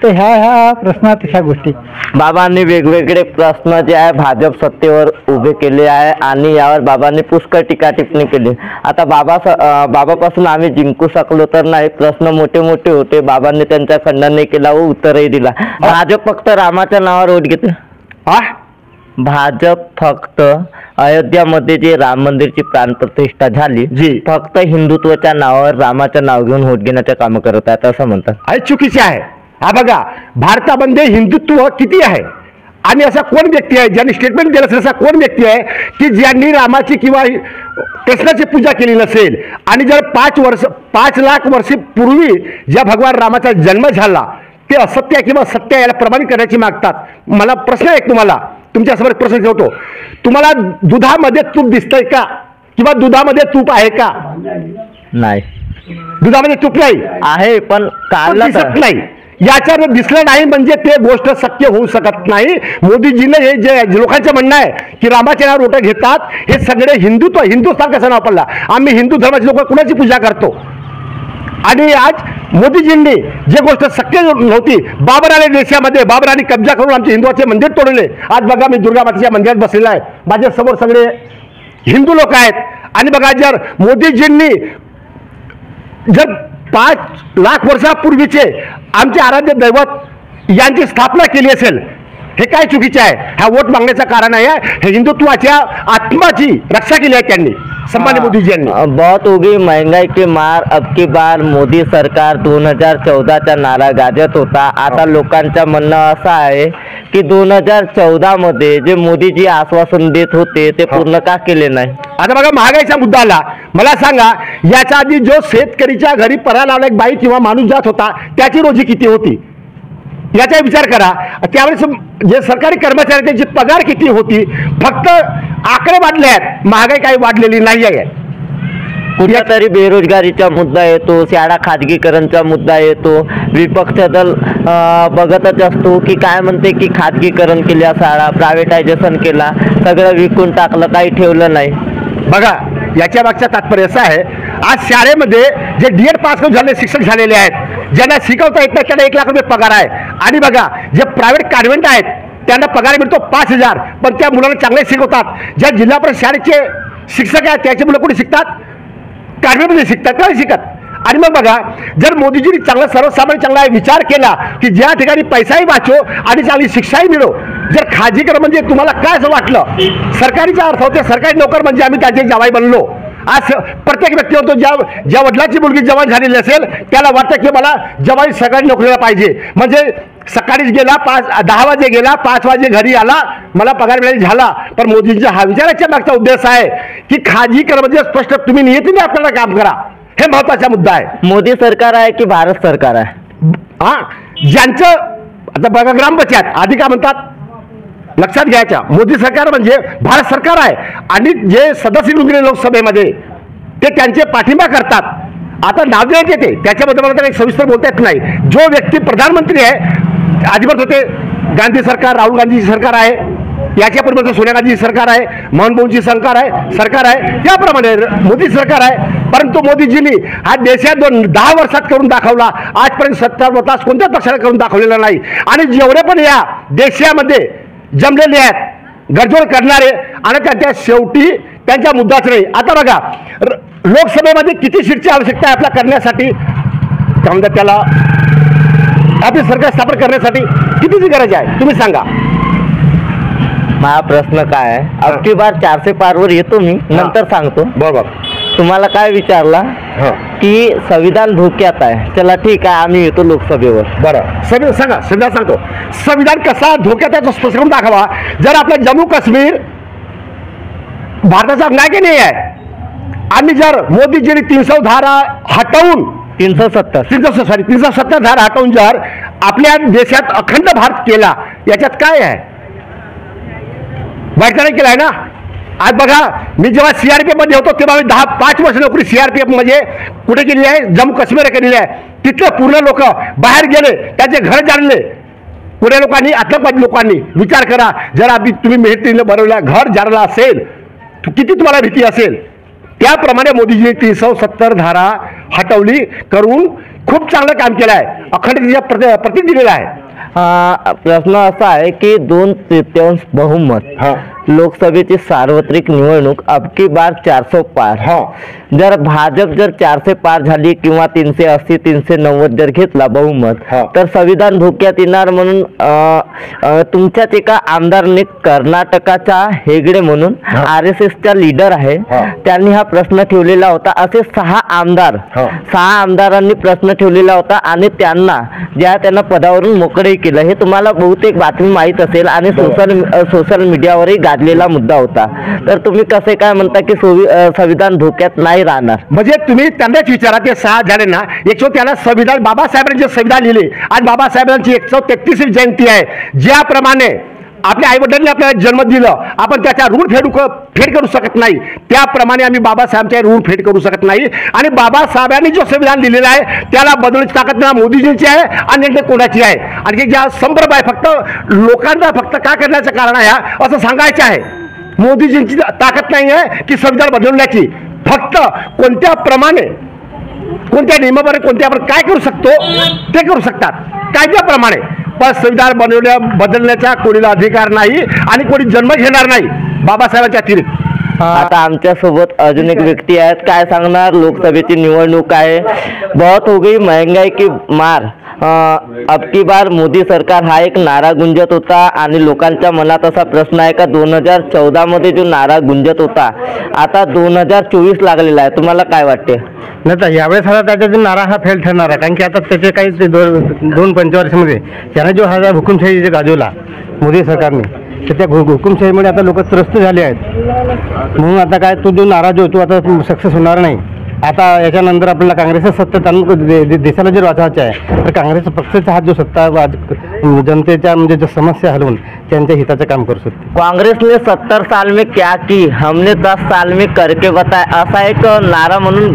तर ह्या प्रश्नात ह्या गोष्टी बाबांनी वेगवेगळे प्रश्न जे आहे भाजप सत्तेवर उभे केले आहे आणि यावर बाबांनी पुष्कळ टीका टिप्पणी केली. आता बाबापासून आम्ही जिंकू शकलो तर नाही, प्रश्न मोठे मोठे होते, बाबांनी त्यांचा खंडन नाही केला व उत्तरही दिला. भाजप फक्त रामाच्या नावावर वोट घेते. भाजप फक्त अयोध्यामध्ये जे राम मंदिरची प्राणप्रतिष्ठा झाली, फक्त हिंदुत्वाच्या नावावर रामाचं नाव घेऊन वोट घेण्याचे काम करत आहेत असं म्हणतात. हे चुकीचे आहे. हा बघा, भारतामध्ये हिंदुत्व किती आहे आणि असा कोण व्यक्ती आहे ज्यांनी स्टेटमेंट दिलं असेल, असा कोण व्यक्ती आहे की ज्यांनी रामाची किंवा कृष्णाची पूजा केली नसेल? आणि जर 5 लाख वर्षपूर्वी ज्या भगवान रामाचा जन्म झाला ते असत्य किंवा सत्य याला प्रमाणित करण्याची मागतात. मला प्रश्न आहे तुम्हाला, तुमच्यासमोर प्रश्न ठेवतो. तुम्हाला दुधामध्ये तूप दिसतंय का? किंवा दुधामध्ये तूप आहे का? नाही, दुधामध्ये तूप नाही आहे, पण काढला दिसत नाही. याच्यावर दिसलं नाही म्हणजे ते गोष्ट शक्य होऊ शकत नाही. मोदीजीने हे जे लोकांचं म्हणणं आहे की रामाच्या नावावर वोट घेतात, हे सगळे हिंदुस्थान कसं नाव पडला? आम्ही हिंदू धर्माचे लोक कुणाची पूजा करतो? आणि आज मोदीजींनी जे गोष्ट शक्य नव्हती, बाबर आले देशामध्ये, बाबरांनी कब्जा करून आमचे हिंदूचे मंदिर तोडले. आज बघा मी दुर्गा मातेच्या मंदिरात बसलेला आहे, माझ्यासमोर सगळे हिंदू लोक आहेत. आणि बघा, जर मोदीजींनी जर 5 लाख वर्षापूर्वीचे आमचे आराध्य दैवत यांची स्थापना केली असेल हे काय चुकीचे आहे? हा वोट मागण्याचं कारण आहे. हे हिंदुत्वाच्या आत्माची रक्षा केली आहे त्यांनी, सन्मान्य मोदीजी यांनी. बहुत होगी महंगाई की मार, अब की बार मोदी सरकार 2014चा नारा गाजत होता. आता लोकांचं म्हणणं असं आहे की 2014 मध्ये जे मोदीजी आश्वासन देत होते ते पूर्ण का केले नाही? आता बघा, महागाईचा मुद्दा आला. मला सांगा, याच्या आधी जो शेतकरीच्या घरी परा लावला एक बाई किंवा माणूस जात होता त्याची रोजी किती होती याचा विचार करा. त्यावेळेस जे सरकारी कर्मचारी त्यांची पगार किती होती? फक्त आकडे वाढले आहेत, महागाई काही वाढलेली नाही आहे. कुठेतरी बेरोजगारीचा मुद्दा येतो, शाळा खाजगीकरणचा मुद्दा येतो. विपक्ष दल बघतच असतो की काय म्हणते की खाजगीकरण केल्या, शाळा प्रायव्हेटायझेशन केला, सगळं विकून टाकलं, काही ठेवलं नाही. बघा, याच्या मागचं तात्पर्य असं आहे, आज शाळेमध्ये जे D.Ed पास करून झालेले शिक्षक झालेले आहेत, ज्यांना शिकवता येत नाही त्यांना 1 लाख रुपये पगार आहे. आणि बघा, जे प्रायव्हेट कॉन्व्हेंट आहेत त्यांना पगार मिळतो 5,000, पण त्या मुलांना चांगले शिकवतात. ज्या जिल्हा परिषद शाळेचे शिक्षक आहेत त्याचे मुलं कुठे शिकतात? कॉन्व्हेंटमध्ये शिकतात, नाही शिकत. आणि मग बघा, जर मोदीजींनी चांगला सर्वसामान्य चांगला विचार केला की ज्या ठिकाणी पैसाही वाचो आणि चांगली शिक्षाही मिळो, जर खाजगीकरण म्हणजे तुम्हाला काय असं वाटलं, सरकारीचा अर्थ होते सरकारी नोकर म्हणजे आम्ही त्याचे जावाई बनलो. आज प्रत्येक व्यक्ती होतो, ज्या वडिलांची मुलगी जवान झालेली असेल त्याला वाटतं की मला जवाई सरकारी नोकरीला पाहिजे. म्हणजे सकाळीच गेला, 10 वाजे गेला, 5 वाजे घरी आला, मला पगार मिळेल झाला. पण मोदींचा हा विचाराच्या मागचा उद्देश आहे की खाजगीकरण म्हणजे स्पष्ट तुम्ही नियतीने आपल्याला काम करा, हे महत्वाचा मुद्दा आहे. मोदी सरकार आहे की भारत सरकार आहे? हा, ज्यांचं आता बघा, ग्रामपंचायत आधी काय म्हणतात लक्षात घ्यायच्या, मोदी सरकार म्हणजे भारत सरकार आहे. आणि जे सदस्य निवडून गेले लोकसभेमध्ये ते त्यांचे पाठिंबा करतात. आता नाव देण्यात येते त्याच्याबद्दल मला काही सविस्तर बोलता येत नाही. जो व्यक्ती प्रधानमंत्री आहे, आधीपर्यंत होते गांधी सरकार, राहुल गांधीची सरकार आहे, याच्यापूर्वी सोनिया गांधीची सरकार आहे, मनमोहन भाऊंची सरकार आहे, त्याप्रमाणे मोदी सरकार आहे. परंतु मोदीजींनी हा देशात 10 वर्षात करून दाखवला. आजपर्यंत 70 तास कोणत्या पक्षाला करून दाखवलेला नाही. आणि जेवढे पण या देशामध्ये जमलेले आहेत गडजोड करणारे, आणि त्याच्या शेवटी त्यांचा मुद्दाच नाही. आता बघा, लोकसभेमध्ये किती सीटची आवश्यकता आहे आपल्या करण्यासाठी, काय म्हणतात त्याला, आपली सरकार स्थापन करण्यासाठी कितीची गरज आहे तुम्ही सांगा. माझा प्रश्न काय आहे, अब की बार 400 पारवर येतो मी, नंतर सांगतो. बरोबर. तुम्हाला काय विचारला की संविधान धोक्यात आहे, चला ठीक आहे आम्ही येतो लोकसभेवर. बरं, संविधान सांगतो. संविधान कसा धोक्यात आहे तो स्पष्ट करून दाखवा. जर आपला जम्मू काश्मीर भारताचा अंग नाही आहे, आणि जर मोदीजींनी 300 धारा हटवून 370 धारा हटवून जर आपल्या देशात अखंड भारत केला, याच्यात काय आहे? वाईट नाही केलाय ना. आज बघा, मी जेव्हा CRPF मध्ये होतो तेव्हा मी 5 वर्ष नोकरी CRPF मध्ये कुठे केली आहे, जम्मू काश्मीर केलेली आहे. तिथले पूर्ण लोक बाहेर गेले, त्याचे घर जाणले. पुढे लोकांनी, आतंकवादी लोकांनी विचार करा, जर आधी तुम्ही मेहनतीने बनवल्या घर जाणला असेल किती तुम्हाला भीती असेल. त्याप्रमाणे मोदीजींनी 370 धारा हटवली करून खूप चांगलं काम केलं आहे, अखंडतेचा प्रतीक दिलेला आहे. प्रश्न असा आहे की 2/3 बहुमत लोकसभेची सार्वत्रिक निवडणूक अब की बार 400 पार. जर भाजप जर 400 पार झाली किंवा 380 390 जर घेतला बहुमत, तर संविधान धोक्यात येणार. म्हणून तुमच्याच एका आमदारने, कर्नाटकाचा हेगडे म्हणून RSSचा लीडर आहे, त्यांनी हा प्रश्न ठेवलेला होता. असे 6 आमदारांनी प्रश्न ठेवलेला होता आणि त्यांना पदावरून मोकळे केलं. हे तुम्हाला बहुतेक बातमी माहीत असेल आणि सोशल मीडियावरही गाजलेला मुद्दा होता. तर तुम्ही कसे काय म्हणता की संविधान धोक्यात नाही राहणार? म्हणजे तुम्ही त्यांनाच विचारा, ते 6 झाले ना, त्याला संविधान, बाबासाहेबांचे संविधान लिहिले. आज बाबासाहेबांची 133वी जयंती आहे. ज्याप्रमाणे आपल्या आईवडिलांनी आपल्याला जन्म दिलं, आपण त्याचा ऋण फेड करू शकत नाही, त्याप्रमाणे आम्ही बाबासाहेबांच्या ऋण फेड करू शकत नाही. आणि बाबासाहेबांनी जो संविधान लिहिलेलं आहे त्याला बदलण्याची ताकद ना मोदीजींची आहे आणि कोणाची आहे. आणि ज्या संभ्रम आहे, फक्त लोकांना फक्त काय करण्याचं कारण आहे असं सांगायचं आहे. मोदीजींची ताकद नाही आहे की संविधान बदलण्याची, फक्त कोणत्या नियमाप्रमाणे कोणत्याप्रमाणे काय करू शकतो ते करू शकतात कायद्याप्रमाणे. पण संविधान बदलण्याचा कोणीला अधिकार नाही आणि कोणी जन्म घेणार नाही बाबासाहेबांच्या अतिरिक्त. आता आमच्या सोबत अजून एक व्यक्ती आहेत. काय सांगणार? लोकसभेची निवडणूक आहे. बहुत हो गई महंगाई की मार. अब की बार मोदी सरकार हा एक नारा गुंजत होता आणि लोकांच्या मनात असा प्रश्न आहे का 2014 मध्ये जो नारा गुंजत होता आता 2024 लागलेला आहे. तुम्हाला काय वाटते? नाही तर यावेळेस आता त्याचा नारा हा फेल ठरणार आहे. कारण की आता त्याचे काही दोन पंचवर्षामध्ये त्याने जो हा हुकुमशाही जे गाजवला मोदी सरकारने, तर त्या हुकुमशाहीमुळे आता लोक त्रस्त झाले आहेत. म्हणून आता काय तो जो नारा जो तो आता सक्सेस होणार नाही. आता याच्यानंतर आपल्याला काँग्रेसचं सत्ता देशाला जर वाचवायचं आहे तर काँग्रेस पक्षाचा हा जो सत्ता जनतेच्या म्हणजे जो समस्या हलवून त्यांच्या हिताचं काम करू शकते. काँग्रेस ने 70 साल में क्या की हमने 10 साल में करके बताया असा एक नारा म्हणून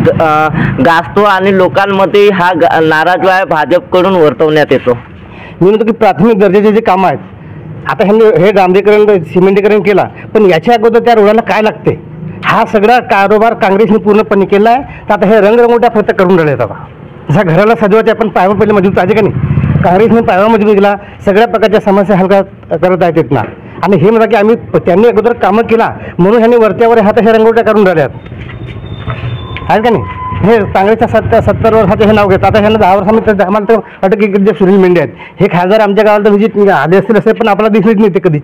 गाजतो आणि लोकांमध्ये हा नारा जो आहे भाजपकडून वर्तवण्यात येतो. मी म्हणतो की प्राथमिक दर्जाचे जे कामं आहेत आता हे डांबरीकरण सिमेंटीकरण केला, पण याच्या अगोदर त्या रोडाला काय लागते हा सगळा कारोबार काँग्रेसने पूर्णपणे केला आहे. तर आता हे रंगरंगोट्या फक्त करून राहिले. आता जसा घराला सजवायचे आपण पायवा पहिले मजबूत पाहिजे का नाही, काँग्रेसने पायवा मजबूत केला, सगळ्या प्रकारच्या समस्या हलका करत आहेत ना. आणि हे म्हणा की आम्ही त्यांनी अगोदर कामं केला म्हणून ह्यांनी वरच्यावर हात हे रंगोट्या करून राहिल्यात आहेत का नाही. हे काँग्रेसच्या 70 वर्षाचं हे नाव घेतात. आता ह्यांना 10 वर्षामध्ये आम्हाला तर वाटतं की जे सुनील मेंढे आहेत हे खासदार आमच्या गावाला व्हिजिट आले असतील असे, पण आपल्याला दिसलेच नाही ते कधीच.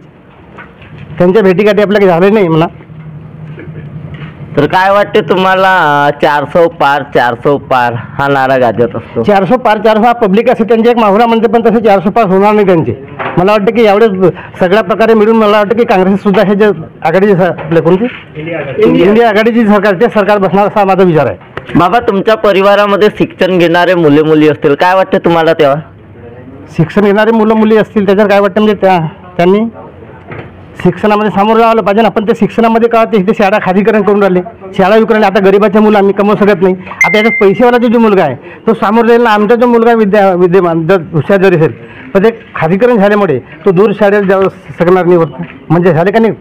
त्यांच्या भेटीगाठी आपल्याला झाले नाही म्हणा. तर काय वाटते तुम्हाला 400 पार 400 पार हा नारा गाजत असतो? 400 पार 400 हा पब्लिक असे त्यांचे एक माहुरा म्हणते, पण तसे 400 पार होणार नाही त्यांचे. मला वाटतं की एवढे सगळ्या प्रकारे मिळून मला वाटतं की काँग्रेस सुद्धा हे जे आघाडीचे आपले कोणती इंडिया आघाडीची सरकार ते सरकार बसणार असा माझा विचार आहे. बाबा तुमच्या परिवारामध्ये शिक्षण घेणारे मुले मुली असतील, काय वाटते तुम्हाला तेव्हा? शिक्षण घेणारे मुलं मुली असतील त्याच्यावर काय वाटतं म्हणजे त्यांनी शिक्षणामध्ये सामोरं जावं पाहिजे ना. पण ते शिक्षणामध्ये का ते शाळा खाजगीकरण करून राहिले, शाळा विकून. आता गरिबाचे मुलं आम्ही कमवू शकत नाही. आता याच्यात पैसेवाला जो मुलगा आहे तो सामोरं जाईल ना. आमचा जो मुलगा विद्यमान जर हुशार जरी असेल पण ते खाजगीकरण झाल्यामुळे तो दूर शाळेत जाऊ शकणार नाही. म्हणजे झाले का नाही.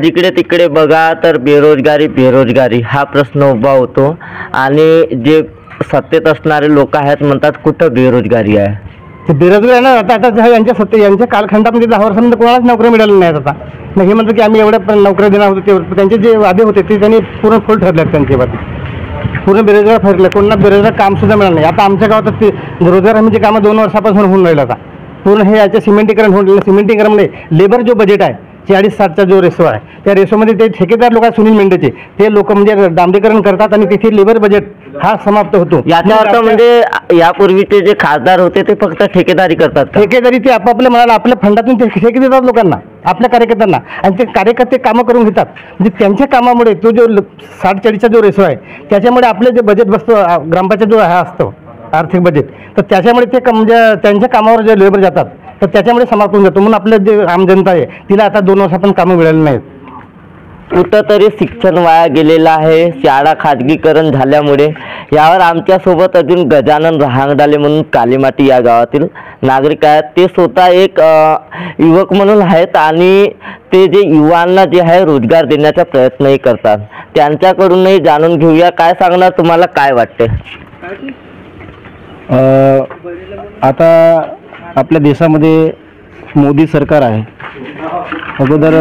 जिकडे तिकडे बघा तर बेरोजगारी हा प्रश्न उभा होतो आणि जे सत्तेत असणारे लोक आहेत म्हणतात कुठं बेरोजगारी आहे. ते बेरोजगार आहे ना. आता यांच्या कालखंडामध्ये 10 वर्षामध्ये कोणालाच नोकऱ्या मिळाल्या नाहीत. आता नाही हे म्हणतो की आम्ही एवढ्या नोकऱ्या देणार होतो ते त्यांचे जे वादे होते ते त्यांनी पूर्ण फुल ठरले. त्यांचे वादे पूर्ण बेरोजगार ठरले. कोणाला बेरोजगार काम सुद्धा मिळालं नाही. आता आमच्या गावात ते रोजगार हमीचे कामं 2 वर्षापासून होऊन राहिलं. आता पूर्ण हे याचे सिमेंटीकरण होऊन राहिलं. सिमेंटीकरणमध्ये लेबर जो बजेट आहे 40-60चा जो रेशो आहे त्या रेशोमध्ये ते ठेकेदार लोक आहेत सुनील मेंढेचे ते लोक म्हणजे डांबरीकरण करतात आणि तिथे लेबर बजेट हा समाप्त होतो. याचा अर्थ म्हणजे यापूर्वीचे जे खासदार होते ते फक्त ठेकेदारी करतात. ठेकेदारी ते आपापल्या मनाला आपल्या फंडातून ते ठेके देतात लोकांना आपल्या कार्यकर्त्यांना आणि ते कार्यकर्ते कामं करून घेतात. म्हणजे त्यांच्या कामामुळे तो जो 60-40चा जो रेशो आहे त्याच्यामुळे आपले जे बजेट बसतो ग्रामपंचायत जो हा असतो आर्थिक बजेट तर त्याच्यामुळे ते म्हणजे त्यांच्या कामावर जे लेबर जातात तर त्याच्यामुळे समाप्त होऊन जातो. म्हणून आपलं जे आम जनता आहे तिला आता 2 वर्षात कामं मिळाली नाहीत. कुठंतरी शिक्षण वाया गेलेलं आहे शाळा खाजगीकरण झाल्यामुळे. यावर आमच्यासोबत अजून गजानन रहांगडाले म्हणून कालीमाटी या गावातील नागरिक आहेत. ते स्वतः एक युवक म्हणून आहेत आणि ते जे युवांना जे आहे रोजगार देण्याचा प्रयत्नही करतात. त्यांच्याकडूनही जाणून घेऊया काय सांगणार तुम्हाला काय वाटते. आता आपल्या देशामध्ये मोदी सरकार आहे. अगोदर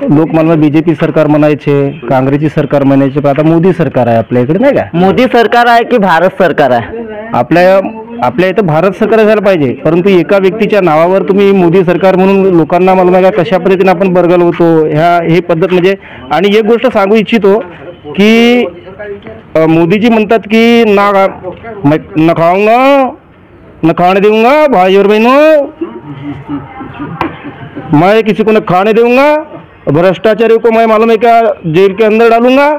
लोक मला BJP सरकार म्हणायचे काँग्रेसची सरकार म्हणायचे पण आता मोदी सरकार आहे आपल्या इकडे नाही का. मोदी सरकार आहे की भारत सरकार आहे? आपल्या इथं भारत सरकार झालं पाहिजे परंतु एका व्यक्तीच्या नावावर तुम्ही मोदी सरकार म्हणून लोकांना मला नाही का कशा पद्धतीने आपण बरगल होतो हे पद्धत म्हणजे. आणि एक गोष्ट सांगू इच्छितो की मोदीजी म्हणतात की न खाऊंगा न खाने दूंगा भाई और बहनों मैं किसी को न खाने दूंगा भ्रष्टाचारियों को मैं मालूम है क्या जेल के अंदर डालूंगा.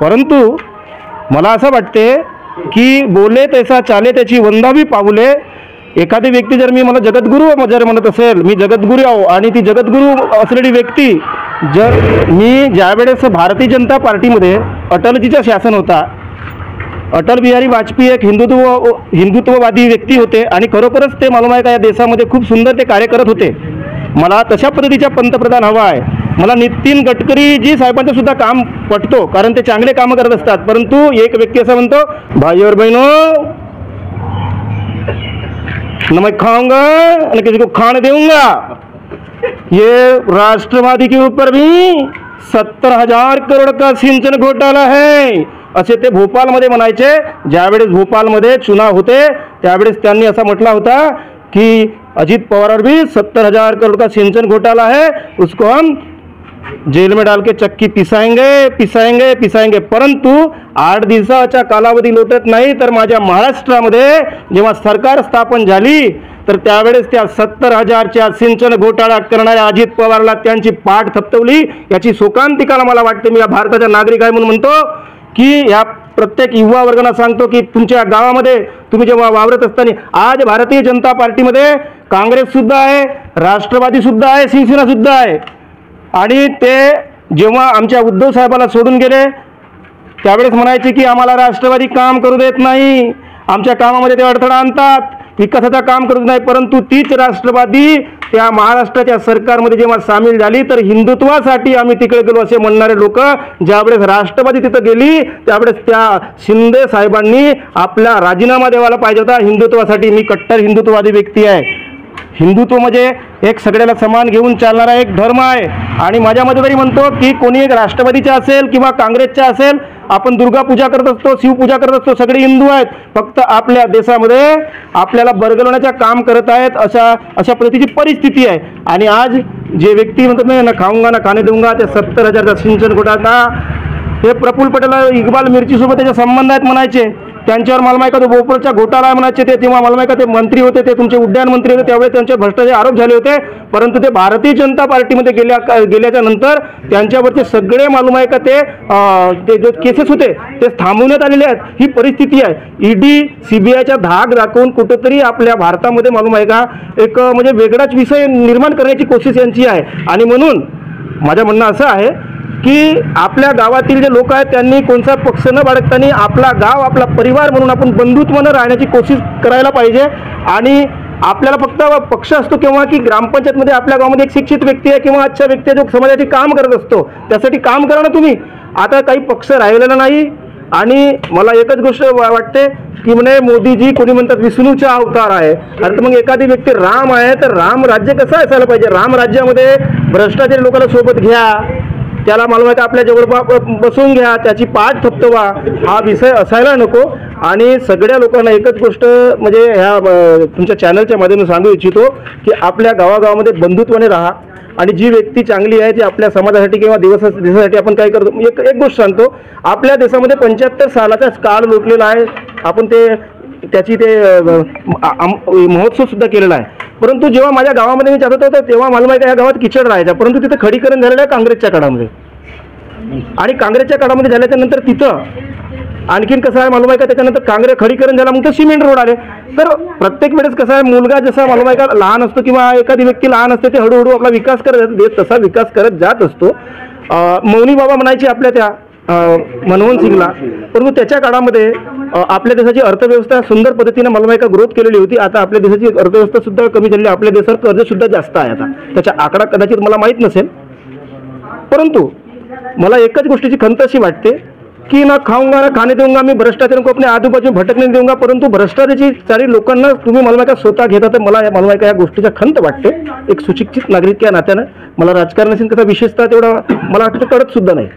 परंतु मला असं वाटते की बोले तैसा चाले त्याची वंदावी पाऊले. एखादी व्यक्ती जर मी मला जगद्गुरू जर म्हणत असेल मी जगद्गुरू आहो आणि ती जगद्गुरू असलेली व्यक्ती जर मी ज्यावेळेस भारतीय जनता पार्टीमध्ये अटलजीचा शासन होता अटल बिहारी वाजपेयी एक हिंदुत्ववादी व्यक्ती होते आणि खरोखरच ते मालूम आहे का या देशामध्ये खूप सुंदर ते कार्य करत होते. मला तशा पद्धतीचा पंतप्रधान हवा आहे. मला नितीन गडकरी जी साहेबांचं सुद्धा काम पटतो कारण ते चांगले कामं करत असतात. परंतु एक व्यक्ती असं म्हणतो भाई और बहनों न मैं खाऊंगा न किसी को खाने दूंगा. ये राष्ट्रवादी के ऊपर भी 70,000 करोड़ का सिंचन घोटाला है असे ते भोपाळमध्ये म्हणायचे. ज्यावेळेस भोपाळमध्ये चुनाव होते त्यावेळेस त्यांनी असा म्हटला होता कि अजित पवार भी 70,000 करोड़ का सिंचन घोटाला है, उसको हम जेल में डाल के चक्की पिसाएंगे. परंतु 8 दिवसाच्या कालावधी लोटत नाही तर माझ्या महाराष्ट्रामध्ये जेव्हा सरकार स्थापन झाली तर त्यावेळेस त्या 70,000च्या सिंचन घोटाळा करणाऱ्या अजित पवारला त्यांची पाठ थपथवली. याची शोकांतिकाला मला वाटते, मी या भारताचा नागरिक आहे म्हणून म्हणतो की या प्रत्येक युवा वर्गांना सांगतो की तुमच्या गावामध्ये तुम्ही जेव्हा वावरत असताना, आज भारतीय जनता पार्टीमध्ये काँग्रेस सुद्धा आहे, राष्ट्रवादी सुद्धा आहे, शिवसेना सुद्धा आहे. आणि ते जेव्हा आमच्या उद्धव साहेबाला सोडून गेले त्यावेळेस म्हणायचे की आम्हाला राष्ट्रवादी काम करू देत नाही, आमच्या कामामध्ये ते अडथळा आणतात, विकासाचं काम करत नाही. परंतु तीच राष्ट्रवादी त्या महाराष्ट्राच्या सरकारमध्ये जेव्हा सामील झाली तर हिंदुत्वासाठी आम्ही तिकडे गेलो असे म्हणणारे लोक ज्यावेळेस राष्ट्रवादी तिथं गेली त्यावेळेस त्या शिंदे साहेबांनी आपला राजीनामा द्यायला पाहिजे होता हिंदुत्वासाठी. मी कट्टर हिंदुत्ववादी व्यक्ती आहे. हिंदुत्व म्हणजे एक सगळ्याला समान घेऊन चालणारा एक धर्म आहे. आणि माझ्यामध्ये तरी म्हणतो की कोणी एक राष्ट्रवादीचा असेल किंवा काँग्रेसचा असेल, आपण दुर्गा पूजा करत असतो, शिवपूजा करत असतो, सगळे हिंदू आहेत. फक्त आपल्या देशामध्ये आपल्याला बरगलवण्याचं काम करत आहेत अशा पद्धतीची परिस्थिती आहे. आणि आज जे व्यक्ती म्हणतात ना खाऊंगा ना खाणे देऊंगा, ते 70,000चा सिंचन घोटाळा, हे प्रफुल्ल पटेल इक्बाल मिर्चीसोबत त्याचे संबंध आहेत म्हणायचे. त्यांच्यावर मला माहिती का भोपाळचा घोटाळा म्हणायचे ते, तेव्हा मला माहिती का ते मंत्री होते, ते तुमचे उड्डयन मंत्री होते, त्यावेळेस त्यांचे भ्रष्टाचार आरोप झाले होते. परंतु ते भारतीय जनता पार्टीमध्ये गेल्याच्या नंतर त्यांच्यावरचे सगळे मालूम आहे का ते जे केसेस होते ते थांबवण्यात आलेले आहेत. ही परिस्थिती आहे. ईडी CBIच्या धाक दाखवून कुठेतरी आपल्या भारतामध्ये मालूम आहे का एक म्हणजे वेगळाच विषय निर्माण करण्याची कोशिश यांची आहे. आणि म्हणून माझं म्हणणं असं आहे की आपल्या गावातील जे लोक आहेत त्यांनी कोणता पक्ष न बाळगताना आपला गाव आपला परिवार म्हणून आपण बंधुत्वानं राहण्याची कोशिश करायला पाहिजे. आणि आपल्याला फक्त पक्ष असतो किंवा की ग्रामपंचायतमध्ये आपल्या गावामध्ये एक शिक्षित व्यक्ती आहे किंवा अच्छा व्यक्ती आहे जो समाजाचे काम करत असतो, त्यासाठी काम करा ना तुम्ही. आता काही पक्ष राहिलेला नाही. आणि मला एकच गोष्ट वाटते की म्हणे मोदीजी कोणी म्हणतात विष्णूचा अवतार आहे. अरे तर मग एखादी व्यक्ती राम आहे तर राम राज्य कसं असायला पाहिजे? राम राज्यामध्ये भ्रष्टाचारी लोकांना सोबत घ्या, त्याला मला माहिती आपल्या जवळ बसवून घ्या, त्याची पाठ थपथवा, हा विषय असायला नको. आणि सगळ्या लोकांना एकच गोष्ट म्हणजे ह्या तुमच्या चॅनलच्या माध्यमातून सांगू इच्छितो की आपल्या गावागावामध्ये बंधुत्वाने राहा. आणि जी व्यक्ती चांगली आहे ती आपल्या समाजासाठी किंवा देशासाठी आपण काय करतो. एक गोष्ट सांगतो, आपल्या देशामध्ये 75 सालाचा काळ लोटलेला आहे. आपण त्याची महोत्सव सुद्धा केलेला आहे. परंतु जेव्हा माझ्या गावामध्ये मी जात होतो तेव्हा मला माहिती आहे या गावात किचड राहायचा, परंतु तिथं खडीकरण झालेलं आहे काँग्रेसच्या काळामध्ये. आणि काँग्रेसच्या काळामध्ये झाल्याच्या नंतर तिथं आणखीन कसं आहे मालूम आहे का, त्याच्यानंतर खडीकरण झाला मग तर सिमेंट रोड आले. तर प्रत्येक वेळेस कसं आहे, मुलगा जसा मालूम आहे का लहान असतो किंवा एखादी व्यक्ती लहान असते ते हळूहळू आपला विकास करत देत तसा विकास करत जात असतो. मौनी बाबा म्हणायचे आपल्या त्या मनमोहन सिंगला. परंतु त्याच्या काळामध्ये आपल्या देशाची अर्थव्यवस्था सुंदर पद्धतीने मालूम आहे का ग्रोथ केलेली होती. आता आपल्या देशाची अर्थव्यवस्था सुद्धा कमी झालेली, आपल्या देशात कर्ज सुद्धा जास्त आहे. आता त्याचा आकडा कदाचित मला माहीत नसेल. परंतु मला एकच गोष्टीची खंत अशी वाटते की ना खाऊंगा ना खाणे देऊंगा, मी भ्रष्टाचार को अपने आजूबाजू भटकणे देऊंगा. परंतु भ्रष्टाचाराची सारी लोकांना तुम्ही मला का स्वतः घेता, तर मला मला या गोष्टीचा खंत वाटते. एक सुशिक्षित नागरिक या नात्यानं मला राजकारणाशी कसा विशेषतः तेवढा मला वाटतं कळत सुद्धा नाही.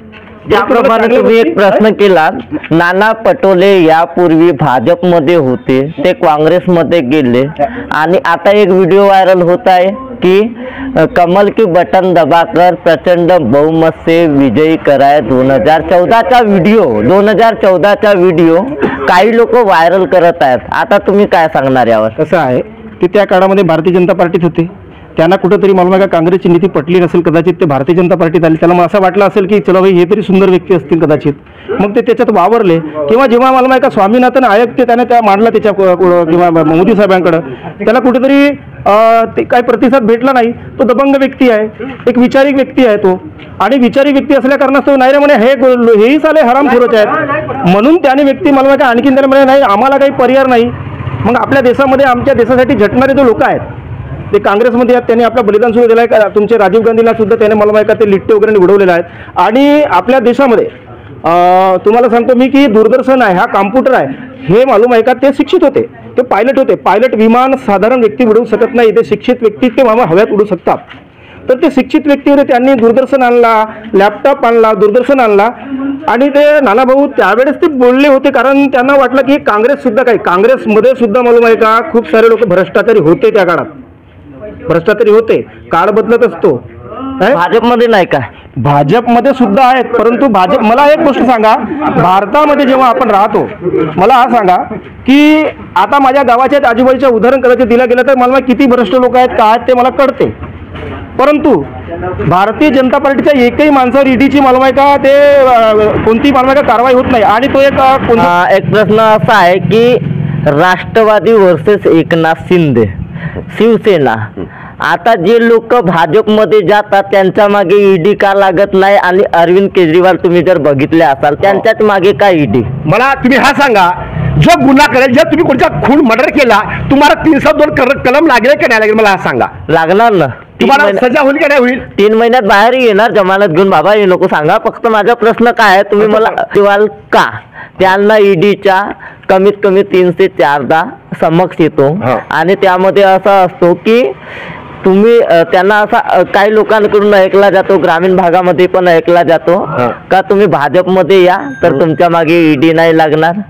ज्याप्रमाणे तुम्ही एक प्रश्न केला, नाना पटोले यापूर्वी भाजपमध्ये होते, ते काँग्रेसमध्ये गेले आणि आता एक व्हिडिओ व्हायरल होत आहे की कमल की बटन दबाकर प्रचंड बहुमत से विजयी कराय 2014चा व्हिडिओ काही लोक व्हायरल करत आहेत. आता तुम्ही काय सांगणार यावर? कसं आहे ते त्या काळामध्ये भारतीय जनता पार्टीत होते, त्यांना कुठंतरी मालूम आहे का काँग्रेसची नीती पटली नसेल, कदाचित ते भारतीय जनता पार्टीत आले. त्याला मग असं वाटलं असेल की चला भाई हे तरी सुंदर व्यक्ती असतील कदाचित, मग ते त्याच्यात वावरले. किंवा जेव्हा मालूम आहे का स्वामीनाथन आयोग ते त्याने त्या मांडला त्याच्या किंवा मोदी साहेबांकडं, त्याला कुठेतरी ते काही प्रतिसाद भेटला नाही. तो दबंग व्यक्ती आहे, एक विचारिक व्यक्ती आहे तो. आणि विचारी व्यक्ती असल्या कारणास्तव नाही रे म्हणे हेही साले हरामखोरच आहेत म्हणून त्याने व्यक्ती मला का आणखीन त्याने म्हणे नाही आम्हाला काही पर्याय नाही. मग आपल्या देशामध्ये आमच्या देशासाठी झटणारे जो लोक आहेत ते काँग्रेसमध्ये आहेत, त्यांनी आपलं बलिदान सुरू दिलं आहे. तुमचे राजीव गांधीला सुद्धा त्याने मला माहिती का ते लिट्टे वगैरे उडवलेले आहेत. आणि आपल्या देशामध्ये तुम्हाला सांगतो मी की दूरदर्शन आहे, हा कॉम्प्युटर आहे, हे मालूम आहे का ते शिक्षित होते, ते पायलट होते. पायलट विमान साधारण व्यक्ती उडवू शकत नाही, ते शिक्षित व्यक्ती ते हव्यात उडू शकतात. तर ते शिक्षित व्यक्ती होते, त्यांनी दूरदर्शन आणला, लॅपटॉप आणला, दूरदर्शन आणला आणि ते नानाभाऊ त्यावेळेस ते बोलले होते, कारण त्यांना वाटलं की काँग्रेस सुद्धा काही, काँग्रेसमध्ये सुद्धा मालूम आहे का खूप सारे लोक भ्रष्टाचारी होते, त्या काळात भ्रष्टाचारी होते, काळ बदलत असतो. भाजपमध्ये नाही का? भाजपमध्ये सुद्धा आहेत, परंतु भाजप, मला एक गोष्ट सांगा, भारतामध्ये जेव्हा आपण राहतो, मला हा सांगा की आता माझ्या गावाच्या आजूबाजूच्या उदाहरण करायचं दिलं गेलं तर मला किती भ्रष्ट लोक आहेत का आहेत ते मला कळते, परंतु भारतीय जनता पार्टीच्या एकही माणसावर ईडीची मालूम आहे का ते कोणती मालूम आहे का कारवाई होत नाही. आणि तो एक एक प्रश्न असा आहे की राष्ट्रवादी वर्सेस एकनाथ शिंदे शिवसेना, आता जे लोक भाजपमध्ये जातात त्यांच्या मागे ईडी का लागत नाही, आणि अरविंद केजरीवाल तुम्ही जर बघितले असाल त्यांच्याच मागे का ईडी? मला तुम्ही हा सांगा, जो गुन्हा करेल, जर तुम्ही कोणत्या खून मर्डर केला, तुम्हाला 302 कलम लागेल का नाही लागेल मला हा सांगा. लागणार ना, तुम्हाला सजा होईल का नाही होईल? 3 महिन्यात बाहेर येणार जमानत घेऊन. बाबा हे नको सांगा, फक्त माझा प्रश्न काय आहे, तुम्ही मला केवळ का त्यांना ईडीच्या कमीत कमी 3 ते 4दा समक्ष येतो, आणि त्यामध्ये असं असतो की तुम्ही त्यांना असा काही लोकांकडून ऐकला जातो, ग्रामीण भागामध्ये पण ऐकला जातो का तुम्ही भाजपमध्ये या तर तुमच्या मागे ईडी नाही लागणार.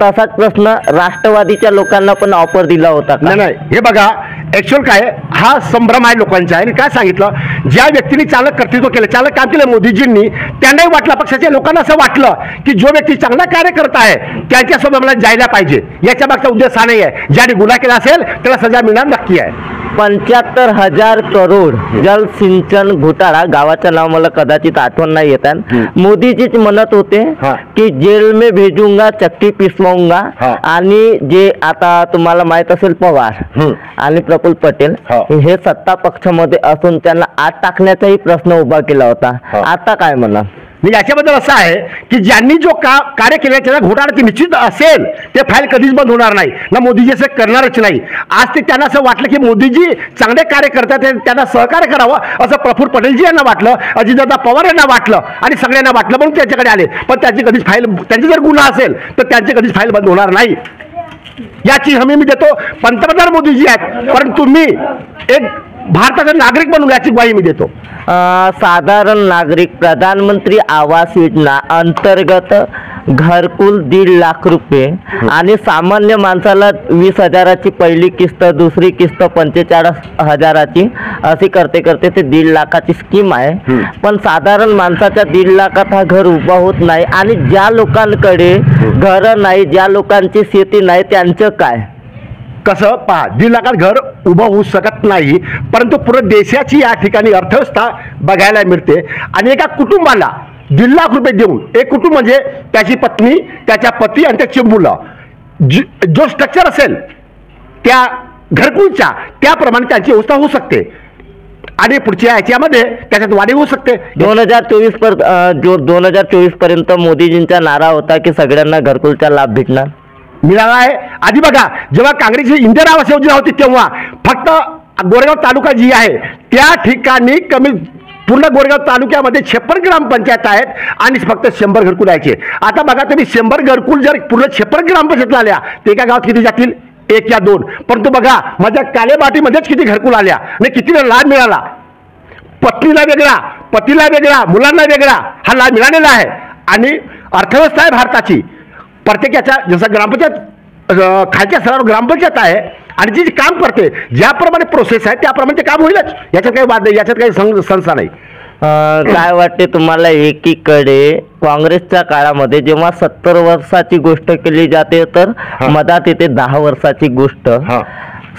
तसाच प्रश्न राष्ट्रवादीच्या लोकांना पण ऑफर दिला होता का? नाही, हे बघा ऍक्च्युअल काय हा संभ्रम आहे लोकांचा. आणि काय सांगितलं, ज्या व्यक्तीने चालक कर्तृत्व केलं, चालक काम केलं मोदीजींनी, त्यांनाही वाटलं, पक्षाच्या लोकांना असं वाटलं की जो व्यक्ती चांगला कार्य करत आहे त्यांच्यासोबत मला जायला पाहिजे. याच्या मागचा उद्देश हा नाही आहे. ज्याने गुन्हा केला असेल त्याला सजा मिळणार नक्की आहे. 75,000 करोड जल सिंचन घोटाळा, गावाचं नाव मला कदाचित आठवण नाही येत आहे, मोदीजीच म्हणत होते की जेल में भेजूंगा, चक्की पिसवाऊंगा. आणि जे आता तुम्हाला माहित असेल पवार आणि प्रफुल्ल पटेल हे सत्ता पक्षामध्ये असून त्यांना आत टाकण्याचाही प्रश्न उभा केला होता. आता काय म्हणा? मी याच्याबद्दल असं आहे की ज्यांनी जो कार्य केलं त्याचा घोटाळा ते निश्चित असेल, ते फाईल कधीच बंद होणार नाही ना, मोदीजी असं करणारच नाही. आज ते त्यांना असं वाटलं की मोदीजी चांगले कार्य करतात, त्यांना सहकार्य करावं असं प्रफुल्ल पटेलजी यांना वाटलं, अजितदादा पवार यांना वाटलं आणि सगळ्यांना वाटलं म्हणून त्यांच्याकडे आले. पण त्यांची कधीच फाईल, त्यांची जर गुन्हा असेल तर त्यांची कधीच फाईल बंद होणार नाही, याची हमी मी देतो. पंतप्रधान मोदीजी आहेत, परंतु मी एक भारताचा नागरिक म्हणून याची ग्वाही मी देतो. साधारण नागरिक प्रधानमंत्री आवास योजना अंतर्गत घरकुल 1.5 लाख रुपये, आणि सामान्य माणसाला 20,000ची पहिली किस्त, दुसरी किस्त 45,000ची, अशी करते करते ते 1.5 लाखाची स्कीम आहे. पण साधारण माणसाच्या 1.5 लाखात हा घर उभा होत नाही, आणि ज्या लोकांकडे घर नाही, ज्या लोकांची शेती नाही, त्यांचं काय? कसं पहा, 1.5 लाखात घर उभं होऊ शकत नाही, परंतु पूर्ण देशाची या ठिकाणी अर्थव्यवस्था बघायला मिळते. आणि एका कुटुंबाला 1.5 लाख रुपये देऊन, एक कुटुंब म्हणजे त्याची पत्नी, त्याच्या पती आणि त्याची मुलं, जो स्ट्रक्चर असेल त्या घरकुलच्या त्याप्रमाणे त्यांची व्यवस्था होऊ शकते. आणि पुढच्या याच्यामध्ये त्याच्यात वाढ होऊ शकते. 2024 पर्यंत मोदीजींचा नारा होता की सगळ्यांना घरकुलचा लाभ भेटणार, मिळाला आहे. आधी बघा, जेव्हा काँग्रेसची इंदिरा आवास योजना होती तेव्हा फक्त गोरेगाव तालुका जी आहे त्या ठिकाणी कमी, पूर्ण गोरेगाव तालुक्यामध्ये 56 ग्रामपंचायत आहेत आणि फक्त 100 घरकुल यायचे. आता बघा तुम्ही, 100 घरकुल जर पूर्ण 56 ग्रामपंचायत आल्या तर एका गावात किती जातील? 1 या 2. परंतु बघा माझ्या कालेबाटीमध्येच किती घरकुल आल्या आणि किती लाभ मिळाला. पत्नीला वेगळा, पतीला वेगळा, मुलांना वेगळा हा लाभ मिळालेला आहे. आणि अर्थव्यवस्था आहे भारताची, प्रत्येकाच्या जसं ग्रामपंचायत खालच्या स्तरावर ग्रामपंचायत आहे आणि जी काम करते, ज्याप्रमाणे प्रोसेस आहे त्याप्रमाणे ते काम होईलच, याच्यात काही वाद नाही, याच्यात काही संस्था नाही. काय वाटते तुम्हाला? एकीकडे काँग्रेसच्या काळामध्ये जेव्हा 70 वर्षाची गोष्ट केली जाते तर मधात येते 10 वर्षाची गोष्ट.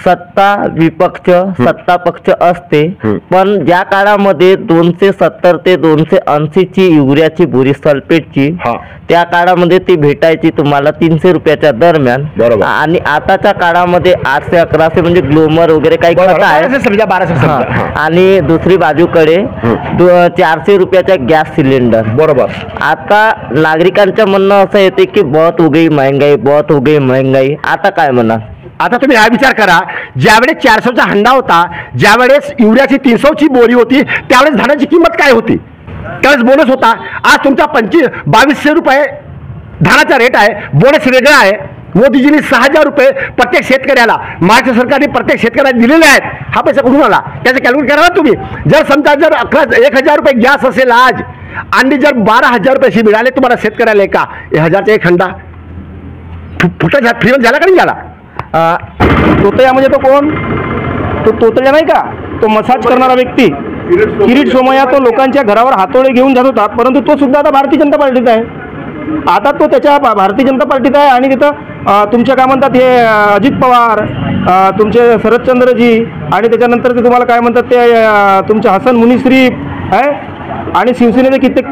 सत्ता विपक्ष, सत्ता पक्ष असते, पण ज्या काळामध्ये 270 ते 280ची युरियाची बोरी सल्फेटची, त्या काळामध्ये ती भेटायची तुम्हाला 300 रुपयाच्या दरम्यान. आणि आताच्या काळामध्ये 800-1100 म्हणजे ग्लोमर वगैरे काही खत आहे. आणि दुसरी बाजूकडे 400 रुपयाचा गॅस सिलेंडर. बरोबर. आता नागरिकांचं म्हणणं असं येते की बहुत हो गई महंगाई, बहुत हो गई महंगाई. आता काय म्हणा? आता तुम्ही हा विचार करा, ज्यावेळेस 400चा हंडा होता, ज्यावेळेस युरियाची 300ची बोरी होती, त्यावेळेस धानाची किंमत काय होती? त्यावेळेस बोनस होता. आज तुमचा 2200 रुपये धानाचा रेट आहे, बोनस वेगळा आहे. मोदीजींनी 6,000 रुपये प्रत्येक शेतकऱ्याला महाराष्ट्र सरकारने प्रत्येक शेतकऱ्याला दिलेले आहेत. हा पैसा कुठून आला त्याचं कॅल्क्युलेट करा ना तुम्ही. जर समजा जर 1,000 रुपये गॅस असेल आज आणि जर 12,000 रुपये मिळाले तुम्हाला शेतकऱ्याला एका 1,000चा एक खंडा फुटा फ्रीमध्ये झाला का नाही झाला? तोतया म्हणजे तो कोण? तो तोतया नाही का, तो मसाज करणारा व्यक्ती किरीट सोमय्या. तो लोकांच्या घरावर हातोडे घेऊन जात होता, परंतु तो सुद्धा आता भारतीय जनता पार्टीत आहे. आता तो त्याच्या भारतीय जनता पार्टीत आहे आणि तिथं तुमच्या काय म्हणतात हे अजित पवार, तुमचे शरदचंद्रजी आणि त्याच्यानंतर ते तुम्हाला काय म्हणतात ते तुमचे हसन मुनिश्रीफ आहे आणि शिवसेनेचे कित्येक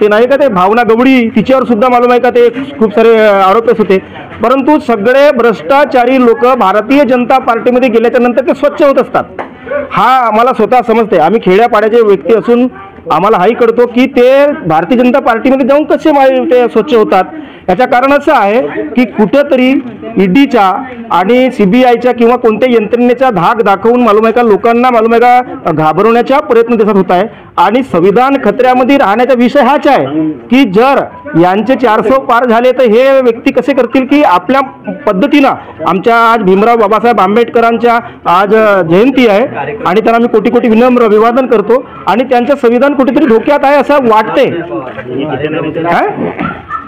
ते नाही का ते भावना गवडी, तिच्यावर सुद्धा मालूम आहे का ते खूप सारे आरोप होते. परंतु सगळे भ्रष्टाचारी लोक भारतीय जनता पार्टीमध्ये गेल्याच्या नंतर ते स्वच्छ होत असतात. हा आम्हाला स्वतः समजते. आम्ही खेड्यापाड्याचे व्यक्ती असून आम्हाला हाही कळतो की ते भारतीय जनता पार्टीमध्ये जाऊन कसे ते स्वच्छ होतात. याचं कारण असं आहे की कुठंतरी ईडीच्या आणि CBIच्या किंवा कोणत्या यंत्रणेचा धाक दाखवून मालूम आहे का लोकांना मालूम आहे का घाबरवण्याचा प्रयत्न दिसत होत आहे. आणि संविधान खतऱ्यामध्ये राहण्याचा विषय हाच आहे की जर यांचे 400 पार झाले तर हे व्यक्ती कसे करतील की आपल्या पद्धतीनं. आमच्या आज भीमराव बाबासाहेब आंबेडकरांच्या आज जयंती आहे आणि त्यांना मी कोटी कोटी विनम्र अभिवादन करतो आणि त्यांचं संविधान कुठेतरी धोक्यात आहे असं वाटते.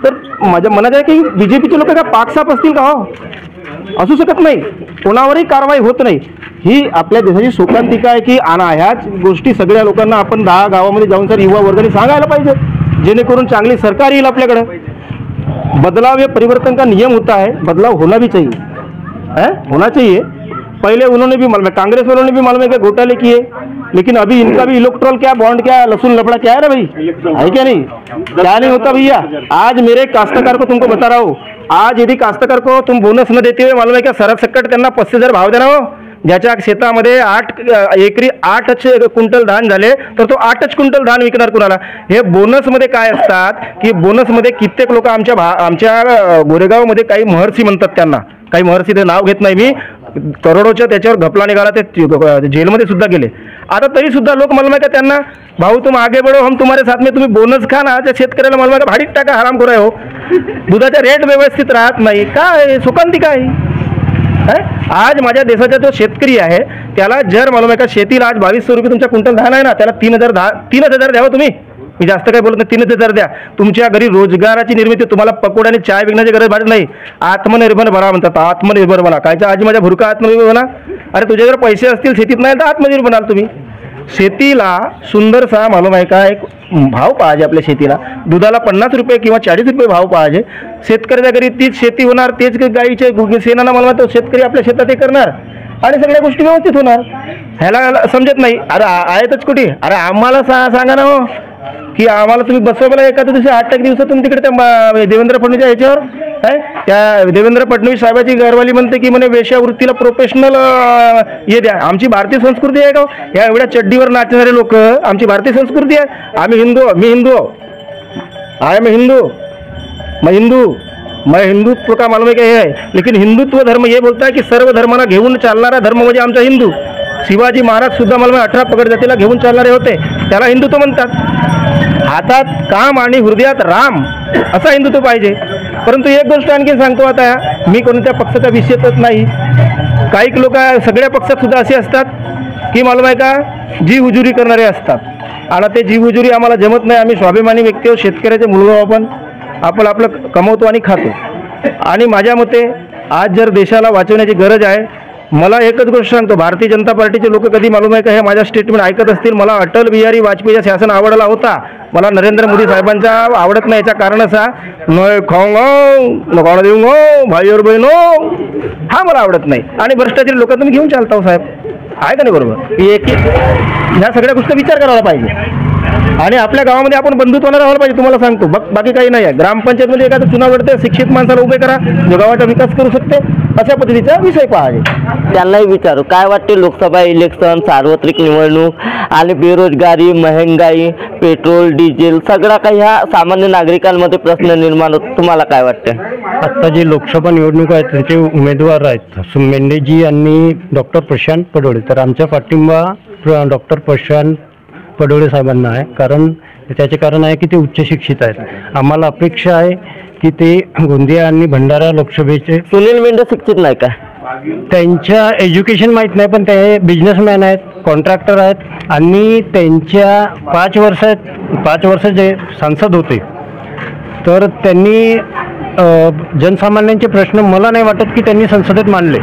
तर माझ्या मनात आहे की BJPचे लोक काय पाकसाप असतील का? हो, असू शकत नाही. कोणावरही कारवाई होत नाही. ही आपल्या देशाची शोकांतिका आहे की ह्याच गोष्टी सगळ्या लोकांना आपण 10 गावामध्ये जाऊन सर युवा वर्गाने सांगायला पाहिजे, जेणेकरून चांगली सरकार येईल आपल्याकडे. बदलाव ये परिवर्तन का नियम होता है, बदलाव होना भी चाहिए, होना चाहिए. पहले उन्होंने भी मालूम है, कांग्रेस वालों ने भी मालूम है कि घोटाले किए, लेकिन अभी इनका भी इलेक्ट्रल क्या बॉन्ड क्या लहसुन लफड़ा क्या है ना भाई, है क्या नहीं? क्या नहीं होता भैया. आज मेरे काश्तकार को तुमको बता रहा हूँ, आज यदि काश्तकार को तुम बोनस न देते हुए मालूम है क्या सरसकट त्यांना 35,000 भाव देना हो. ज्याच्या शेतामध्ये 8 एकरी 8 क्विंटल धान झाले तर तो 8 क्विंटल धान विकणार कुणाला? हे बोनसमध्ये काय असतात की बोनसमध्ये कित्येक लोक आमच्या गोरेगावमध्ये काही महर्षी म्हणतात, त्यांना काही महर्षी ते नाव घेत नाही मी, करोडोच्या त्याच्यावर घपला निघाला, ते जेलमध्ये सुद्धा गेले. आता तरी सुद्धा लोक मला का त्यांना भाऊ तुम आगे बढो हम तुम्हारे साथ में, तुम्ही बोनस खा ना. त्या शेतकऱ्याला मला का भाडीत टाका, हराम करा हो. दुधाचा रेट व्यवस्थित राहत नाही, काय सुकांतिका आहे. आज माझ्या देशाचा जो शेतकरी आहे त्याला जर मालूम आहे का शेतीला आज 2200 रुपये तुमच्या क्विंटल धान आहे ना, त्याला 3,000 द्यावं तुम्ही. मी जास्त काय बोलत नाही, 3,000 द्या. तुमच्या घरी रोजगाराची निर्मिती, तुम्हाला पकोड आणि चाय विकण्याची गरज भाडत नाही. आत्मनिर्भर बना म्हणतात, आत्मनिर्भर बना. कायच्या आजी माझ्या भुरका आत्मनिर्भर बना. अरे तुझ्याकडे पैसे असतील शेतीत नाही तर आत्मनिर्भर बनाल तुम्ही. शेतीला सुंदरसा मालूम आहे का एक भाव पाहिजे आपल्या शेतीला. दुधाला 50 रुपये किंवा 40 रुपये भाव पाहिजे. शेतकऱ्याच्या घरी तीच शेती होणार, तेच गाईचे शेणाला मला तो शेतकरी आपल्या शेतात हे करणार आणि सगळ्या गोष्टी व्यवस्थित होणार. ह्याला समजत नाही. अरे आहेतच कुठे? अरे आम्हाला सांगा ना हो की आम्हाला तुम्ही बसवा मला एका दिवशी 8 दिवसातून तिकडे त्या देवेंद्र फडणवीस याच्यावर काय त्या देवेंद्र फडणवीस साहेबाची घरवाली म्हणते की म्हणे वेश्यावृत्तीला प्रोफेशनल हे द्या. आमची भारतीय संस्कृती आहे का? या एवढ्या चड्डीवर नाचणारे लोक आमची भारतीय संस्कृती आहे? आम्ही हिंदू, मी हिंदू आय एम हिंदू, मैं हिंदुत्व का मालूम है क्या है. लेकिन हिंदुत्व धर्म ये बोलता है की सर्व धर्मांना घेऊन चालणारा धर्म म्हणजे आमचा हिंदू. शिवाजी महाराज सुद्धा मला 18 पगड जातीला घेऊन चालणारे होते, त्याला हिंदुत्व म्हणतात. हातात काम आणि हृदयात राम असा हिंदुत्व पाहिजे. परंतु एक गोष्ट आणखी सांगतो, आता मी कोणत्या पक्षाचा विषयच नाही. काही लोक सगळ्या पक्षात सुद्धा असे असतात की मालूम आहे का जी हुजुरी करणारे असतात आणि ते जी हुजुरी आम्हाला जमत नाही. आम्ही स्वाभिमानी व्यक्ती आहोत, शेतकऱ्याचे मुलगा आपण आपलं कमवतो आणि खातो. आणि माझ्या मते आज जर देशाला वाचवण्याची गरज आहे, मला एकच गोष्ट सांगतो, भारतीय जनता पार्टीचे लोक कधी मालूम आहे का हे माझ्या स्टेटमेंट ऐकत असतील. मला अटल बिहारी वाजपेयीचं शासन आवडला होता, मला नरेंद्र मोदी साहेबांचा आवडत नाही. याचं कारण असा न खाऊंगो न खाणं देऊंगो भाई और बहिणो, हा मला आवडत नाही. आणि भ्रष्टाचारी लोक तुम्ही घेऊन चालता हो साहेब, आहे का नाही बरोबर? ह्या सगळ्या गोष्टी विचार करायला पाहिजे आणि आपल्या गावामध्ये आपण बंधुत्वाला राहायला पाहिजे. तुम्हाला सांगतो बाकी काही नाही आहे. ग्रामपंचायतमध्ये एखादं चुनाव लढते, शिक्षित माणसाला उभे करा जो गावाचा विकास करू शकते, अशा पद्धतीचा विषय पाहिजे. त्यांनाही विचारू काय वाटते, लोकसभा इलेक्शन, सार्वत्रिक निवडणूक आणि बेरोजगारी, महंगाई, पेट्रोल डिझेल सगळा काही ह्या सामान्य नागरिकांमध्ये प्रश्न निर्माण होतो. तुम्हाला काय वाटते? आता जी लोकसभा निवडणूक आहेत त्याचे उमेदवार आहेत मेंढेजी आणि डॉक्टर प्रशांत पडोळे. तर आमचा पाठिंबा डॉक्टर प्रशांत पडोळे साहेबांना आहे. त्याचे कारण आहे की ते उच्च शिक्षित आहेत. आम्हाला अपेक्षा आहे की ते गोंदिया आणि भंडारा लोकसभेचे सुनील मेंढे शिक्षित नाही का? त्यांच्या एज्युकेशन माहीत नाही, पण ते बिझनेसमॅन आहेत, कॉन्ट्रॅक्टर आहेत आणि त्यांच्या 5 वर्ष जे सांसद होते तर त्यांनी जनसामान्यांचे प्रश्न मला नाही वाटत की त्यांनी संसदेत मांडले,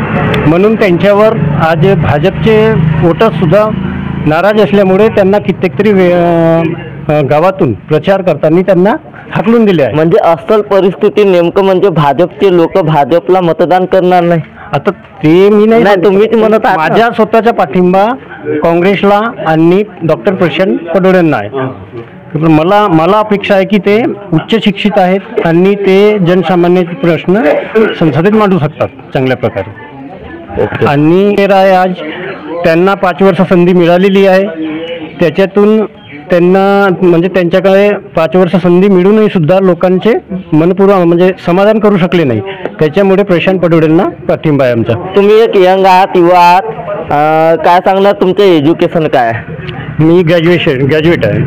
म्हणून त्यांच्यावर आज भाजपचे वोटर्ससुद्धा नाराज असल्यामुळे त्यांना कित्येक तरी गावातून प्रचार करताना त्यांना हाकलून दिले आहे. म्हणजे अस्सल परिस्थिती नेमकं म्हणजे भाजपचे लोक भाजपला मतदान करणार नाही. आता ते मी नाही तुम्हीच म्हणत आहात. माझ्या स्वतःचा पाठिंबा काँग्रेसला आणि डॉक्टर प्रशांत पडोळेंना आहे. मला अपेक्षा आहे की ते उच्च शिक्षित आहेत आणि ते जनसामान्याचे प्रश्न संसदेत मांडू शकतात चांगल्या प्रकारे. आणि ते राय आज त्यांना 5 वर्ष संधी मिळालेली आहे, त्याच्यातून त्यांना म्हणजे त्यांच्याकडे 5 वर्ष संधी मिळूनही सुद्धा लोकांचे मनपूर्वक म्हणजे समाधान करू शकले नाही, त्याच्यामुळे प्रशांत पडोळेंना पाठिंबा आहे आमचा. तुम्ही एक यंग आहात, युवा आहात, काय सांगणार तुमचं एज्युकेशन काय आहे? मी ग्रॅज्युएट आहे.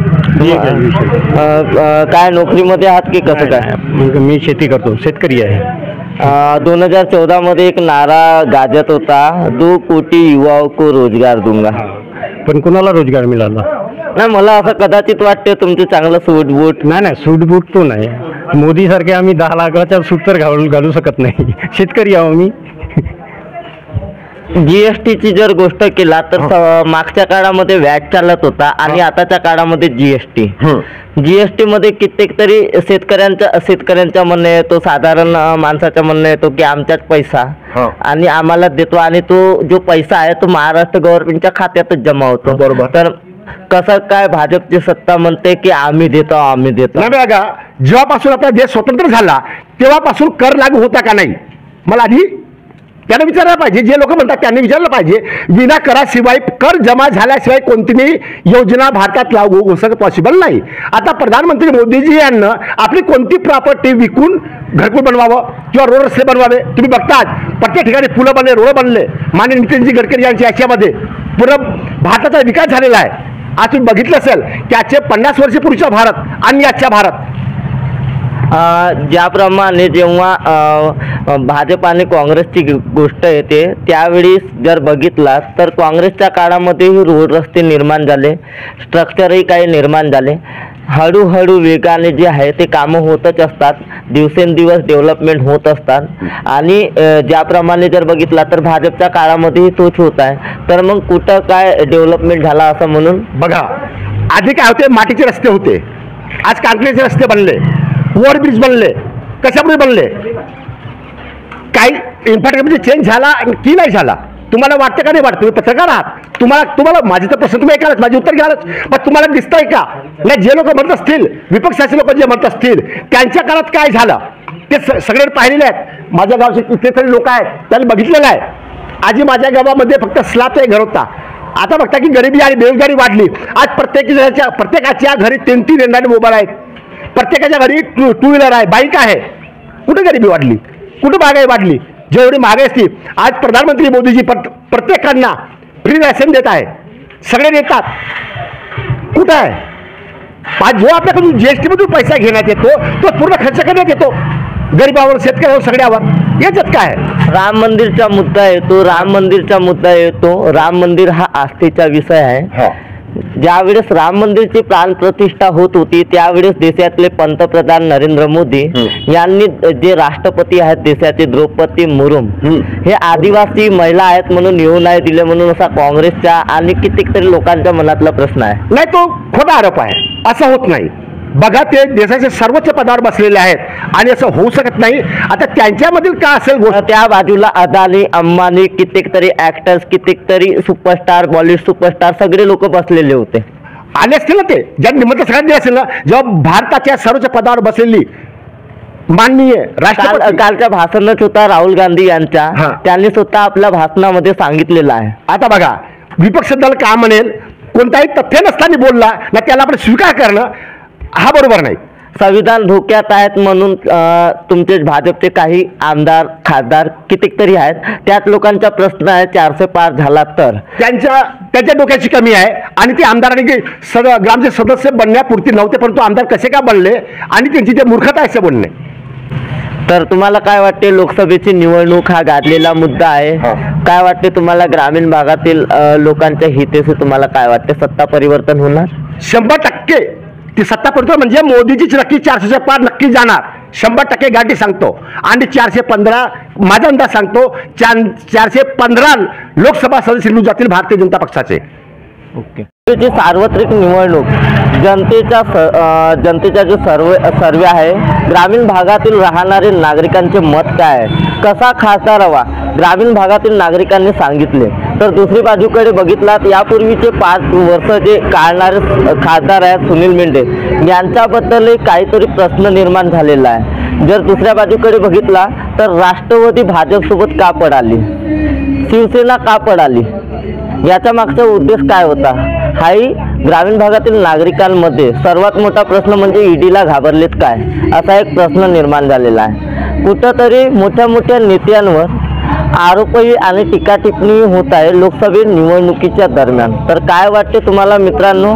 काय नोकरीमध्ये आहात की कसं काय? मी शेती करतो, शेतकरी आहे. 2014 मध्ये एक नारा गाजत होता, 2 कोटी युवाओं को रोजगार दूंगा. पण कुणाला रोजगार मिळाला नाही? मला असं कदाचित वाटते तुमचं चांगलं सूट बूट. नाही सूट बूट तो नाही. मोदी सारखे आम्ही 10 लाखाचा सूट तर घालू शकत नाही. शेतकरी आहो मी. जीएसटीची जर गोष्ट केला तर मागच्या काळामध्ये व्हॅट चालत होता आणि आताच्या काळामध्ये जीएसटी मध्ये कित्येक तरी शेतकऱ्यांच्या म्हणणे येतो, साधारण माणसाच्या म्हणणे येतो की आमच्याच पैसा आणि आम्हाला देतो आणि तो जो पैसा आहे तो महाराष्ट्र गव्हर्नमेंटच्या खात्यातच जमा होतो. बरोबर. तर कसं काय भाजपची सत्ता म्हणते की आम्ही देतो. नाही बघा, जेव्हापासून आपला देश स्वतंत्र झाला तेव्हापासून कर लागू होता का नाही, मला आधी त्यांना विचारायला पाहिजे. जे लोक म्हणतात त्यांनी विचारलं पाहिजे. विना कराशिवाय, कर जमा झाल्याशिवाय कोणतीही योजना भारतात लागू होणं पॉसिबल नाही. आता प्रधानमंत्री मोदीजी यांना आपली कोणती प्रॉपर्टी विकून घरकुल बनवावं किंवा रोड रस्ते बनवावे. तुम्ही बघतात प्रत्येक ठिकाणी पुलं बनले, रोड बनले. माननीय नितीनजी गडकरी यांच्या याच्यामध्ये पूर्ण भारताचा विकास झालेला आहे. आज तुम्ही बघितलं असेल की आजचे 50 वर्षपूर्वीचा भारत आणि आजच्या भारत, ज्याप्रमाणे जेव्हा भाजप आणि काँग्रेसची गोष्ट येते त्यावेळी जर बघितला तर काँग्रेसच्या काळामध्येही रोड रस्ते निर्माण झाले, स्ट्रक्चरही काही निर्माण झाले. हळूहळू वेगाने जे आहे ते कामं होतच असतात, दिवसेंदिवस डेव्हलपमेंट होत असतात. आणि ज्याप्रमाणे जर बघितला तर भाजपच्या काळामध्येही तोच होत आहे. तर मग कुठं काय डेव्हलपमेंट झाला असं म्हणून बघा. आधी काय होते, मातीचे रस्ते होते, आज काँक्रीटचे रस्ते बनले, ओव्हरब्रिज बनले. कशामुळे बनले? काही इन्फ्रास्ट्रक्चर चेंज झाला की नाही झाला? तुम्हाला वाटतं का नाही वाटतं? तुम्ही पत्रकार आहात, तुम्हाला माझे तर प्रश्न तुम्ही ऐकालच, माझे उत्तर घ्यालच. पण तुम्हाला दिसतंय का नाही? जे लोक म्हणत असतील, विपक्षाचे लोक जे म्हणत असतील, त्यांच्या काळात काय झालं ते सगळे पाहिलेले आहेत. माझ्या गावचे किती तरी लोक आहेत, त्यांनी बघितलेलं आहे. आधी माझ्या गावामध्ये फक्त स्लॅबचा घर होता. आता बघता की गरिबी आणि बेरोजगारी वाढली. आज प्रत्येकाच्या घरी 3-3 अँड्रॉइड मोबाईल आहेत, प्रत्येकाच्या घरी 2 व्हीलर आहे, बाईक आहे. कुठे गरिबी वाढली? कुठे महागाई वाढली? जेवढी महागाई असती, आज प्रधानमंत्री मोदीजी प्रत्येकांना फ्री राशन देत आहे, सगळे देतात. कुठं आहे? आज जो आपल्याकडून जीएसटी मधून पैसा घेण्यात येतो तो पूर्ण खर्च करण्यात येतो गरिबावर, शेतकऱ्यावर, सगळ्यावर. याच्यात काय आहे? राम मंदिरचा मुद्दा येतो. राम मंदिर हा आस्थेचा विषय आहे. ज्यावेळेस राम मंदिरची प्राणप्रतिष्ठा होत होती त्यावेळेस देशातले पंतप्रधान नरेंद्र मोदी यांनी जे राष्ट्रपती आहेत देशाचे द्रौपदी मुर्मू हे आदिवासी महिला आहेत म्हणून येऊ नाही दिले म्हणून असा काँग्रेसच्या आणि कित्येक तरी लोकांच्या मनातला प्रश्न आहे. नाही, तो खोटा आरोप आहे. असं होत नाही. बघा, ते देशाचे सर्वोच्च पदावर बसलेले आहेत आणि असं होऊ शकत नाही. आता त्यांच्यामधील काय असेल गोष्ट, त्या बाजूला अदानी, अंबानी, कित्येक तरी ऍक्टर्स, कित्येक तरी सुपरस्टार, बॉलिवूड सुपरस्टार सगळे लोक बसलेले होते. आले असतील ना ते, ज्यांनी निमंत्रण सगळ्यांनी दिलं असेल ना. जेव्हा भारताच्या सर्वोच्च पदावर बसलेली माननीय राष्ट्रपती, कालच्या भाषणच होता राहुल गांधी यांच्या, त्यांनी स्वतः आपल्या भाषणामध्ये सांगितलेलं आहे. आता बघा, विपक्ष दल का म्हणेल, कोणताही तथ्य नसताना बोलला ना त्याला आपण स्वीकार करणं हा बरोबर नाही. संविधान धोक्यात आहेत म्हणून तुमचे भाजपचे काही आमदार, खासदार कितीक तरी आहेत, त्याच लोकांचा प्रश्न आहे 400 पार झाला तर त्यांच्या डोक्याची कमी आहे. आणि ते आमदारांनी ग्रामचे सदस्य बनण्यापुरती नव्हते, परंतु आमदार कसे का बनले आणि त्यांची जे मूर्खता आहे असे बोलणे. तर तुम्हाला काय वाटते, लोकसभेची निवडणूक हा गाजलेला मुद्दा आहे, काय वाटते तुम्हाला ग्रामीण भागातील लोकांच्या हितेशी तुम्हाला काय वाटते, सत्ता परिवर्तन होणार? 100% ती सत्ता परिवर्तन म्हणजे मोदीचीच नक्की 400च्या पार नक्की जाणार, 100% गाठी सांगतो. आणि 415 माझा अंदाज सांगतो 415 लोकसभा सदस्य निवडून जातील भारतीय जनता पक्षाचे. ओके. जी सार्वत्रिक निवडणूक जनतेचा जो सर्वे आहे, ग्रामीण भागातील राहणारे नागरिकांचे मत काय आहे, कसा खासदार हवा ग्रामीण भागातील नागरिकांनी सांगितले. तर दुसरी बाजूकडे बघितलात, यापूर्वीचे 5 वर्ष जे काढणारे खासदार आहेत सुनील मेंढे, यांच्याबद्दलही काहीतरी प्रश्न निर्माण झालेला आहे. जर दुसऱ्या बाजूकडे बघितला तर राष्ट्रवादी भाजपसोबत का पडाली, शिवसेना का पडाली, याचा मागचा उद्देश काय होता, हाही ग्रामीण भागातील नागरिकांमध्ये सर्वात मोठा प्रश्न म्हणजे ईडीला घाबरलेत काय, असा एक प्रश्न निर्माण झालेला आहे. कुठंतरी मोठ्या मोठ्या नेत्यांवर आरोपही आणि टीका टिप्पणी होत आहे लोकसभा निवडणुकीच्या दरम्यान. तर काय वाटते तुम्हाला मित्रांनो,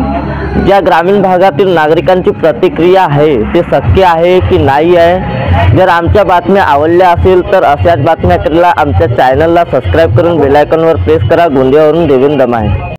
ज्या ग्रामीण भागातील नागरिकांची प्रतिक्रिया आहे ते सत्य आहे की नाही आहे? जर आमच्या बातम्या आवडल्या असेल तर अशाच बातम्या करायला आमच्या चॅनलला सबस्क्राईब करून बेल आयकॉनवर प्रेस करा. गोंदियावरून देवेंद्र दमाहे.